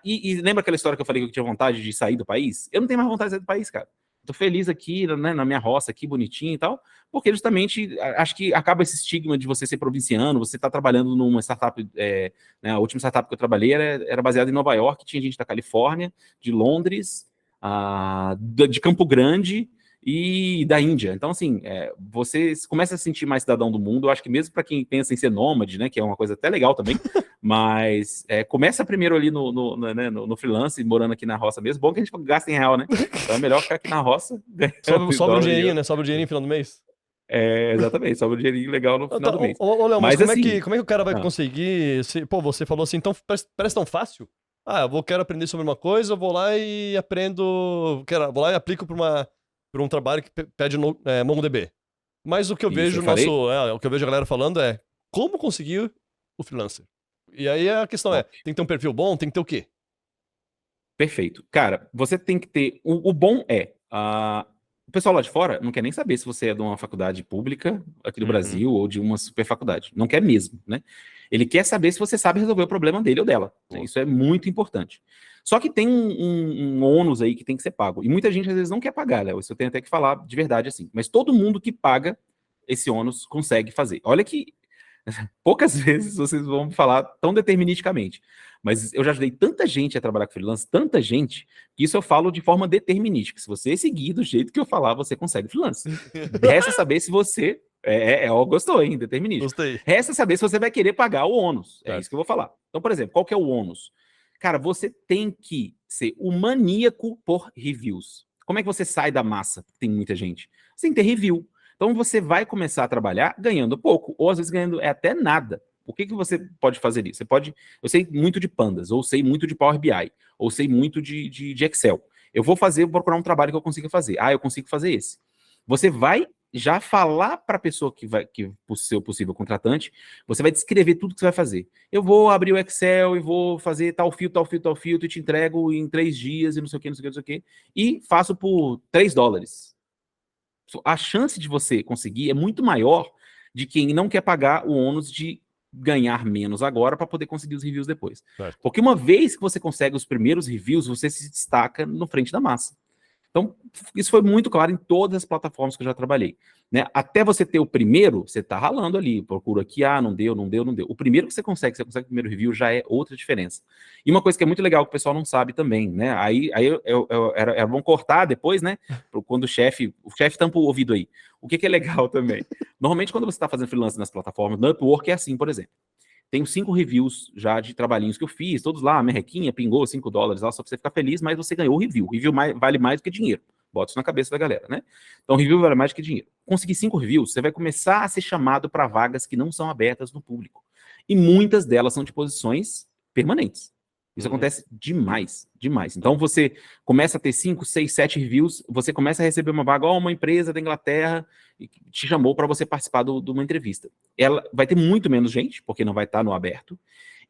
E lembra aquela história que eu falei que eu tinha vontade de sair do país? Eu não tenho mais vontade de sair do país, cara. Tô feliz aqui, né, na minha roça aqui, bonitinho e tal, porque justamente acho que acaba esse estigma de você ser provinciano, você tá trabalhando numa startup, né, a última startup que eu trabalhei era baseada em Nova York, tinha gente da Califórnia, de Londres, de Campo Grande e da Índia. Então, assim, você começa a se sentir mais cidadão do mundo. Eu acho que mesmo para quem pensa em ser nômade, né, que é uma coisa até legal também, mas começa primeiro ali no freelance, morando aqui na roça mesmo. Bom que a gente gasta em real, né? Então é melhor ficar aqui na roça. Sobra um dinheirinho, né? Sobra um dinheirinho no final do mês. Exatamente, sobra um dinheirinho legal no final do mês. Léo, mas como, assim, como é que o cara vai conseguir... Pô, você falou assim, então parece tão fácil. Quero aprender sobre uma coisa, eu vou lá e aprendo... Vou lá e aplico para um trabalho que pede MongoDB. Mas o que eu vejo o que eu vejo a galera falando é como conseguir o freelancer. E aí a questão tem que ter um perfil bom, tem que ter o quê? Perfeito. Cara, você tem que ter... O bom o pessoal lá de fora não quer nem saber se você é de uma faculdade pública aqui do Brasil ou de uma super faculdade. Não quer mesmo, né? Ele quer saber se você sabe resolver o problema dele ou dela. Isso é muito importante. Só que tem um ônus aí que tem que ser pago. E muita gente às vezes não quer pagar, Léo. Isso eu tenho até que falar de verdade assim. Mas todo mundo que paga esse ônus consegue fazer. Olha que poucas vezes vocês vão falar tão deterministicamente. Mas eu já ajudei tanta gente a trabalhar com freelance, tanta gente, que isso eu falo de forma determinística. Se você seguir do jeito que eu falar, você consegue freelance. Resta saber se você... gostou, hein? Determinístico. Gostei. Resta saber se você vai querer pagar o ônus. É isso que eu vou falar. Então, por exemplo, qual que é o ônus? Cara, você tem que ser o maníaco por reviews. Como é que você sai da massa? Tem muita gente. Você tem que ter review. Então você vai começar a trabalhar ganhando pouco, ou às vezes ganhando até nada. Por que você pode fazer isso? Eu sei muito de pandas, ou sei muito de Power BI, ou sei muito de Excel. Eu vou procurar um trabalho que eu consiga fazer. Ah, eu consigo fazer esse. Você vai já falar para a pessoa que o seu possível contratante, você vai descrever tudo que você vai fazer. Eu vou abrir o Excel e vou fazer tal filtro, e te entrego em 3 dias e não sei o que, não sei o que, não sei o que, e faço por $3. A chance de você conseguir é muito maior de quem não quer pagar o ônus de ganhar menos agora para poder conseguir os reviews depois. Certo. Porque uma vez que você consegue os primeiros reviews, você se destaca no frente da massa. Então, isso foi muito claro em todas as plataformas que eu já trabalhei. Né? Até você ter o primeiro, você está ralando ali, procura aqui, não deu. O primeiro que você consegue o primeiro review, já é outra diferença. E uma coisa que é muito legal, que o pessoal não sabe também, né? Aí era bom cortar depois, né? Quando o chefe tampa o ouvido aí. O que é legal também? Normalmente, quando você está fazendo freelance nas plataformas, no Upwork é assim, por exemplo. Tenho 5 reviews já de trabalhinhos que eu fiz, todos lá, merrequinha, pingou $5 lá, só pra você ficar feliz, mas você ganhou o review. O review vale mais do que dinheiro. Bota isso na cabeça da galera, né? Então, o review vale mais do que dinheiro. Conseguir 5 reviews, você vai começar a ser chamado para vagas que não são abertas no público. E muitas delas são de posições permanentes. Isso acontece demais. Então, você começa a ter 5, 6, 7 reviews, você começa a receber uma vaga, uma empresa da Inglaterra te chamou para você participar de uma entrevista. Ela vai ter muito menos gente, porque não vai estar no aberto,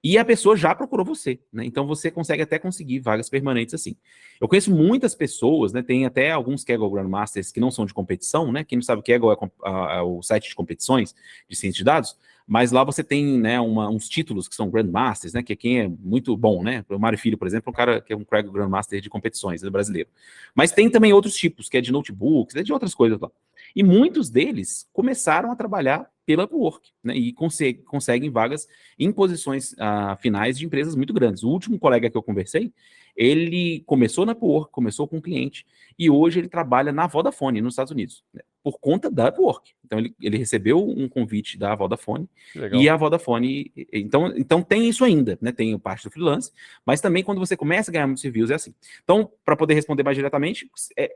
e a pessoa já procurou você, né? Então você consegue até conseguir vagas permanentes assim. Eu conheço muitas pessoas, né? Tem até alguns Kaggle Grandmasters que não são de competição, né? Quem não sabe, o Kaggle é o site de competições de ciência de dados, mas lá você tem, né, uns títulos que são Grandmasters, né? Que é quem é muito bom, né? O Mário Filho, por exemplo, é um cara que é um Kaggle Grandmaster de competições, é brasileiro. Mas tem também outros tipos, que é de notebooks, é de outras coisas lá. E muitos deles começaram a trabalhar pela Upwork, né, e conseguem vagas em posições finais de empresas muito grandes. O último colega que eu conversei, ele começou na Upwork, começou com um cliente, e hoje ele trabalha na Vodafone, nos Estados Unidos, né, por conta da Upwork. Então ele recebeu um convite da Vodafone, Legal. e a Vodafone... Então tem isso ainda, né, tem a parte do freelance, mas também quando você começa a ganhar muitos reviews é assim. Então, para poder responder mais diretamente,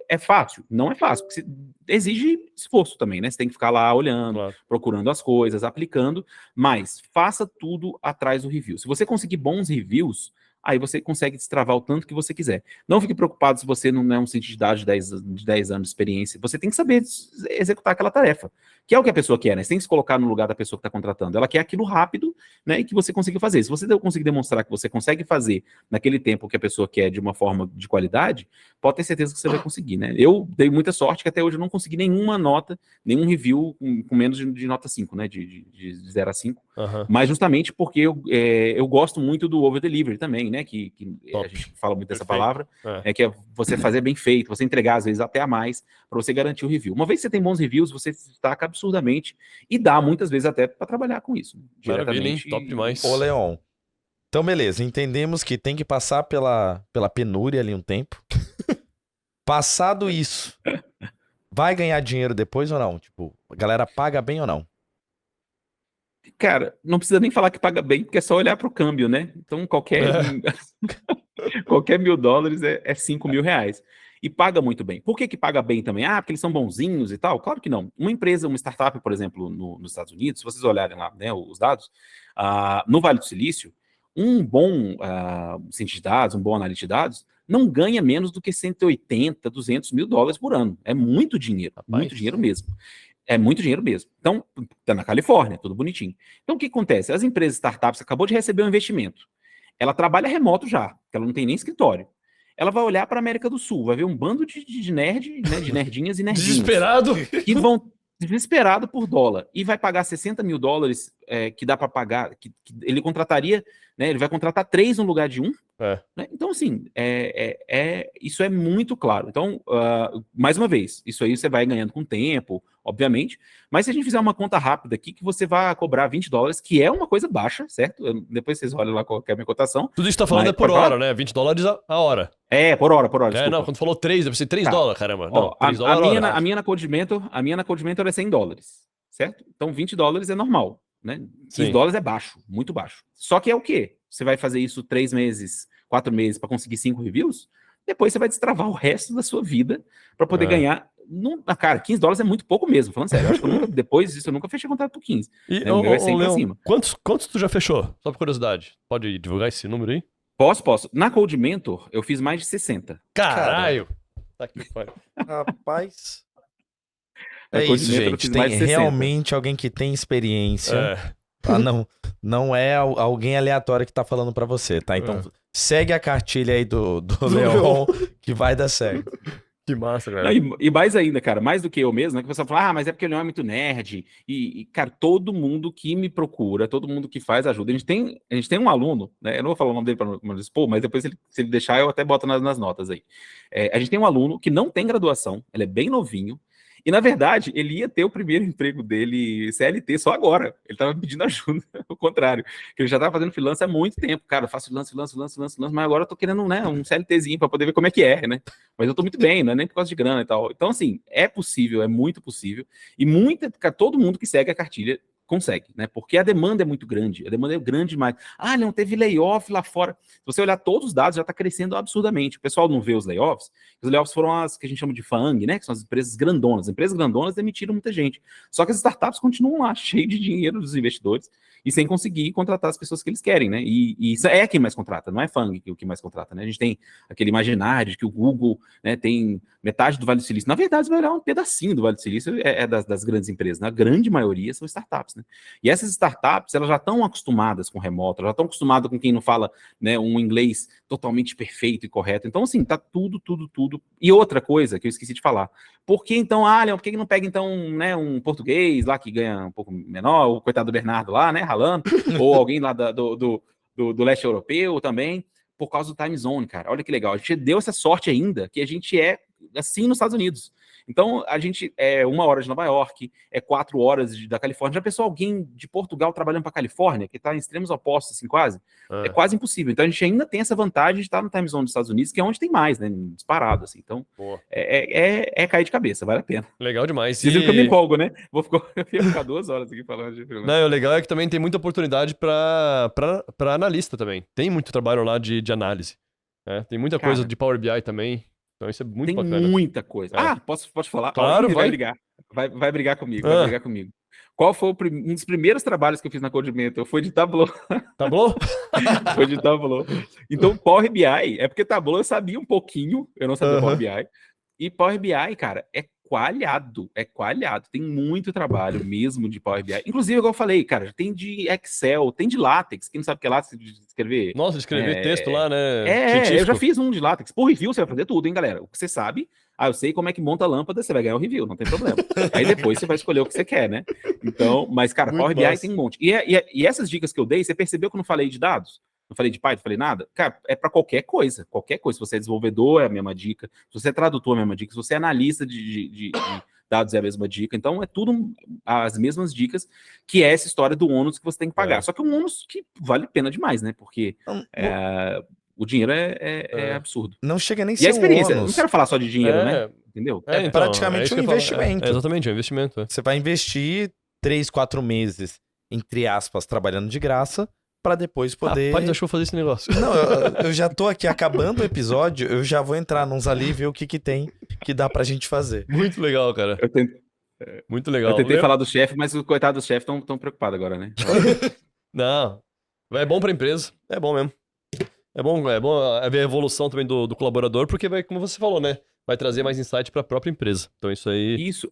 é fácil? Não é fácil, porque exige esforço também, né? Você tem que ficar lá olhando, Claro. procurando as coisas, aplicando, mas faça tudo atrás do review. Se você conseguir bons reviews, aí você consegue destravar o tanto que você quiser. Não fique preocupado se você não é um cientista de dados de 10 anos de experiência. Você tem que saber executar aquela tarefa, que é o que a pessoa quer, né? Você tem que se colocar no lugar da pessoa que está contratando. Ela quer aquilo rápido, né? E que você consiga fazer. Se você conseguir demonstrar que você consegue fazer naquele tempo que a pessoa quer de uma forma de qualidade, pode ter certeza que você vai conseguir, né? Eu dei muita sorte que até hoje eu não consegui nenhuma nota, nenhum review com menos de nota 5, né? De 0 a 5. Mas justamente porque eu gosto muito do over-delivery também, né? Que a gente fala muito dessa palavra, que é você fazer bem feito, você entregar às vezes até a mais, para você garantir o review. Uma vez que você tem bons reviews, você destaca absurdamente e dá muitas vezes até para trabalhar com isso. Maravilha, top demais. Ô, Leon, então beleza, entendemos que tem que passar pela penúria ali um tempo. Passado isso, vai ganhar dinheiro depois ou não? Tipo, a galera paga bem ou não? Cara, não precisa nem falar que paga bem, porque é só olhar para o câmbio, né? Então, qualquer $1.000 é R$5.000. E paga muito bem. Por que paga bem também? Porque eles são bonzinhos e tal? Claro que não. Uma empresa, uma startup, por exemplo, nos Estados Unidos, se vocês olharem lá, né, os dados, no Vale do Silício, um bom cientista de dados, um bom analista de dados, não ganha menos do que 180, $200.000 por ano. É muito dinheiro, muito dinheiro mesmo. É muito dinheiro mesmo. Então, tá na Califórnia, tudo bonitinho. Então, o que acontece? As empresas startups acabou de receber um investimento. Ela trabalha remoto já, porque ela não tem nem escritório. Ela vai olhar para a América do Sul, vai ver um bando de nerd, né, de nerdinhas e nerdinhos. Desesperado? Que vão desesperado por dólar. E vai pagar $60.000, que dá para pagar, que ele contrataria, né, ele vai contratar 3 no lugar de 1. Né? Então, assim, isso é muito claro. Então, mais uma vez, isso aí você vai ganhando com o tempo, obviamente, mas se a gente fizer uma conta rápida aqui, que você vai cobrar $20, que é uma coisa baixa, certo? Depois vocês olham lá qual que é a minha cotação. Tudo isso tá falando é por hora, né? $20 a hora. Por hora, desculpa. Não, quando falou 3, deve ser $3, caramba. Não, a minha na Codimento era $100, certo? Então, $20 é normal, né? $15 é baixo, muito baixo. Só que é o quê? Você vai fazer isso 3 meses, 4 meses para conseguir 5 reviews? Depois você vai destravar o resto da sua vida para poder ganhar Cara, $15 é muito pouco mesmo, falando sério. Eu acho que depois disso eu nunca fechei contrato por 15. E, Né? O meu é sempre Leon, acima. quantos tu já fechou? Só por curiosidade. Pode divulgar esse número aí? Posso. Na Code Mentor, eu fiz mais de 60. Caralho! Tá aqui, pariu. Rapaz. Na É Code isso, Mentor eu gente. fiz Tem mais de 60. realmente alguém que tem experiência. É. Tá? Não é alguém aleatório que tá falando pra você, tá? Então segue a cartilha aí do Leon que vai dar certo. Que massa, Não, cara. e mais ainda, cara, mais do que eu mesmo, né? Que o pessoal fala, mas é porque o Leon é muito nerd. Cara, todo mundo que me procura, todo mundo que faz ajuda. A gente tem um aluno, né? Eu não vou falar o nome dele para não expor, mas depois, se ele deixar, eu até boto nas notas aí. A gente tem um aluno que não tem graduação, ele é bem novinho. E, na verdade, ele ia ter o primeiro emprego dele CLT só agora. Ele estava pedindo ajuda, ao contrário. Ele já estava fazendo freelance há muito tempo. Cara, eu faço freelance, mas agora eu tô querendo, né, um CLTzinho para poder ver como é que é, né? Mas eu tô muito bem, não é nem por causa de grana e tal. Então, assim, é possível, é muito possível. E todo mundo que segue a cartilha consegue, né? Porque a demanda é muito grande. A demanda é grande demais. Não teve layoff lá fora. Se você olhar todos os dados, já está crescendo absurdamente. O pessoal não vê os layoffs. Os layoffs foram as que a gente chama de FAANG, né? Que são as empresas grandonas. As empresas grandonas demitiram muita gente. Só que as startups continuam lá, cheias de dinheiro dos investidores e sem conseguir contratar as pessoas que eles querem, né? E isso é quem mais contrata, não é FAANG o que mais contrata, né? A gente tem aquele imaginário de que o Google, né, tem metade do Vale do Silício. Na verdade, vai olhar um pedacinho do Vale do Silício é das grandes empresas. Na grande maioria são startups, né? E essas startups, elas já estão acostumadas com remoto, elas já estão acostumadas com quem não fala, né, um inglês totalmente perfeito e correto. Então, assim, tá tudo. E outra coisa que eu esqueci de falar. Por que então, Leon, por que não pega então, né, um português lá que ganha um pouco menor, o coitado do Bernardo lá, né, ralando, ou alguém lá do leste europeu também, por causa do time zone, cara. Olha que legal. A gente deu essa sorte ainda que a gente é assim nos Estados Unidos. Então, a gente é 1 hora de Nova York, é 4 horas da Califórnia. Já pensou alguém de Portugal trabalhando para a Califórnia, que está em extremos opostos, assim, quase? É quase impossível. Então, a gente ainda tem essa vantagem de estar no time zone dos Estados Unidos, que é onde tem mais, né? Disparado, assim. Então, é cair de cabeça, vale a pena. Legal demais. Vocês viram que eu me empolgo, né? Eu ia ficar 2 horas aqui falando de filme. Não, o legal é que também tem muita oportunidade para analista também. Tem muito trabalho lá de análise. Né? Tem muita coisa de Power BI também. Então isso é muito bacana. Tem muita coisa. Pode falar? Claro, vai brigar. Vai brigar comigo, vai brigar comigo. Qual foi um dos primeiros trabalhos que eu fiz na Code Mentor? Foi de Tableau. Tableau? Foi de Tableau. Então, Power BI, é porque Tableau eu sabia um pouquinho, eu não sabia Power BI. E Power BI, cara, é coalhado. Tem muito trabalho mesmo de Power BI. Inclusive, igual eu falei, cara, tem de Excel, tem de LaTeX. Quem não sabe o que é LaTeX, de escrever... Nossa, escrever texto lá, né? Eu já fiz um de LaTeX. Por review, você vai fazer tudo, hein, galera? O que você sabe... eu sei como é que monta a lâmpada, você vai ganhar o review, não tem problema. Aí depois você vai escolher o que você quer, né? Então, mas, cara, Power BI tem um monte. E essas dicas que eu dei, você percebeu que eu não falei de dados? Não falei de Python, não falei nada? Cara, é para qualquer coisa. Qualquer coisa. Se você é desenvolvedor, é a mesma dica. Se você é tradutor, é a mesma dica. Se você é analista de dados, é a mesma dica. Então, é tudo as mesmas dicas, que é essa história do ônus que você tem que pagar. Só que um ônus que vale a pena demais, né? Porque o dinheiro é absurdo. Não chega nem a ser a experiência. Um ônus. Não quero falar só de dinheiro, né? Entendeu? É então, praticamente um investimento. Exatamente, é um investimento. Você vai investir 3, 4 meses, entre aspas, trabalhando de graça, para depois poder... Rapaz, acho que vou fazer esse negócio. Não, eu já tô aqui acabando o episódio, eu já vou entrar nos ali e ver o que tem que dá pra gente fazer. Muito legal, cara. Muito legal. Eu tentei falar do chefe, mas os coitados do chefe estão preocupados agora, né? Não, é bom pra empresa, é bom mesmo. É bom ver a evolução também do colaborador, porque vai, como você falou, né? Vai trazer mais insight para a própria empresa. Então isso aí... Isso.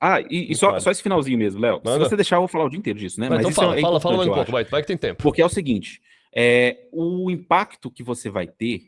Só esse finalzinho mesmo, Léo. Se você deixar, eu vou falar o dia inteiro disso, né? Mas então fala mais um pouco, vai que tem tempo. Porque é o seguinte, o impacto que você vai ter...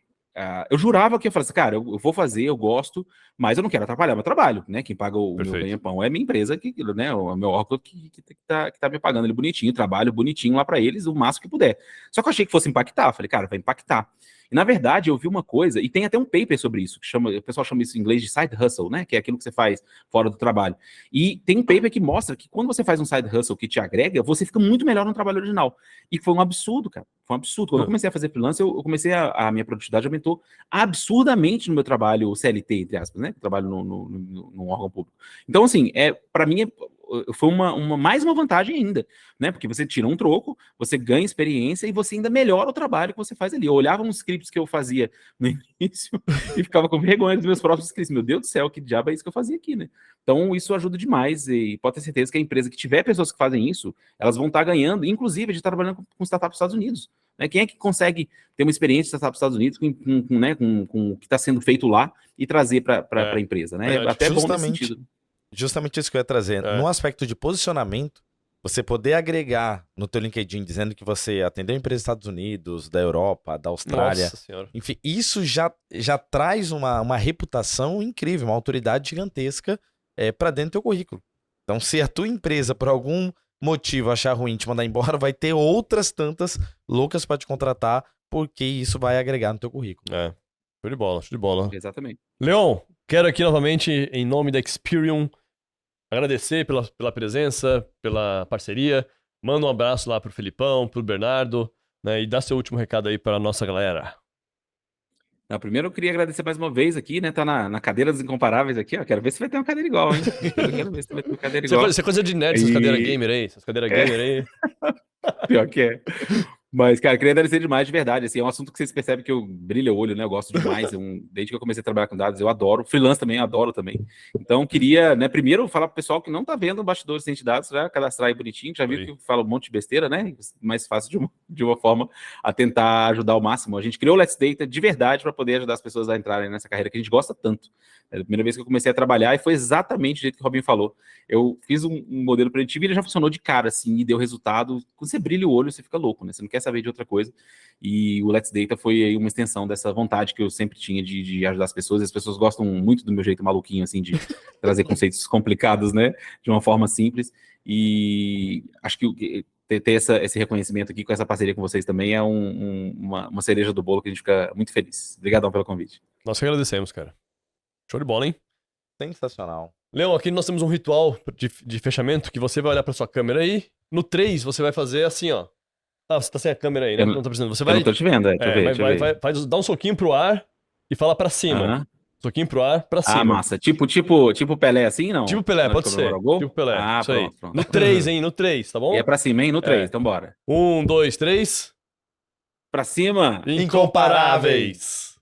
eu jurava que eu falasse, cara, eu vou fazer, eu gosto, mas eu não quero atrapalhar meu trabalho, né? Quem paga o meu ganha-pão é minha empresa, né? O meu órgão que tá me pagando ele bonitinho, trabalho bonitinho lá para eles, o máximo que puder. Só que eu achei que fosse impactar, falei, cara, vai impactar. E, na verdade, eu vi uma coisa, e tem até um paper sobre isso, o pessoal chama isso em inglês de side hustle, né? Que é aquilo que você faz fora do trabalho. E tem um paper que mostra que quando você faz um side hustle que te agrega, você fica muito melhor no trabalho original. E foi um absurdo, cara. Foi um absurdo. Quando eu comecei a fazer freelance, eu comecei a minha produtividade aumentou absurdamente no meu trabalho CLT, entre aspas, né? Trabalho num órgão público. Então, assim, para mim, foi mais uma vantagem ainda, né? Porque você tira um troco, você ganha experiência e você ainda melhora o trabalho que você faz ali. Eu olhava uns scripts que eu fazia no início e ficava com vergonha dos meus próprios scripts. Meu Deus do céu, que diabo é isso que eu fazia aqui, né? Então, isso ajuda demais e pode ter certeza que a empresa que tiver pessoas que fazem isso, elas vão estar ganhando, inclusive, de estar trabalhando com startups dos Estados Unidos. Né? Quem é que consegue ter uma experiência de startup dos Estados Unidos com o que está sendo feito lá e trazer para a empresa, né? Até bom nesse sentido. Justamente isso que eu ia trazer. No aspecto de posicionamento, você poder agregar no teu LinkedIn dizendo que você atendeu empresas dos Estados Unidos, da Europa, da Austrália. Nossa Senhora. Enfim, isso já traz uma reputação incrível, uma autoridade gigantesca para dentro do teu currículo. Então, se a tua empresa, por algum motivo, achar ruim te mandar embora, vai ter outras tantas loucas para te contratar, porque isso vai agregar no teu currículo. Show de bola, show de bola. Exatamente. Leon, quero aqui novamente, em nome da Experian, agradecer pela presença, pela parceria. Manda um abraço lá pro Felipão, pro Bernardo, né? E dá seu último recado aí para a nossa galera. Primeiro eu queria agradecer mais uma vez aqui, né? Tá na cadeira dos incomparáveis aqui, ó. Quero ver se vai ter uma cadeira igual, hein? Quero ver se vai ter uma cadeira igual. Isso é coisa de nerd, essas cadeiras gamer aí. Essas cadeiras gamer aí. Pior que é. Mas, cara, queria agradecer demais, de verdade. Assim, é um assunto que vocês percebem que eu brilho o olho, né? Eu gosto demais. Desde que eu comecei a trabalhar com dados, eu adoro. Freelance também, adoro também. Então, queria, né, primeiro falar pro pessoal que não tá vendo bastidores de dados, já cadastrar aí bonitinho. Já viu que eu falo um monte de besteira, né? Mais fácil de uma forma a tentar ajudar ao máximo. A gente criou o Let's Data de verdade para poder ajudar as pessoas a entrarem nessa carreira que a gente gosta tanto. É a primeira vez que eu comecei a trabalhar e foi exatamente do jeito que o Robinho falou. Eu fiz um modelo preditivo e ele já funcionou de cara, assim, e deu resultado. Quando você brilha o olho, você fica louco, né? Você não quer saber de outra coisa. E o Let's Data foi aí uma extensão dessa vontade que eu sempre tinha de ajudar as pessoas. E as pessoas gostam muito do meu jeito maluquinho, assim, de trazer conceitos complicados, né? De uma forma simples. E acho que ter esse reconhecimento aqui com essa parceria com vocês também é uma cereja do bolo que a gente fica muito feliz. Obrigadão pelo convite. Nós que agradecemos, cara. Show de bola, hein? Sensacional. Leon, aqui nós temos um ritual de fechamento que você vai olhar pra sua câmera aí. No 3, você vai fazer assim, ó. Ah, você tá sem a câmera aí, né? Não tá precisando. Você vai. Eu não tô te vendo, dá um soquinho pro ar e fala pra cima. Soquinho pro ar, pra cima. Ah, massa. Tipo Pelé assim, não? Tipo Pelé, pode ser. Tipo Pelé. Ah, isso aí. pronto. No 3, hein? No 3, tá bom? E é pra cima, hein? No 3, então bora. 1, 2, 3. Pra cima. Incomparáveis.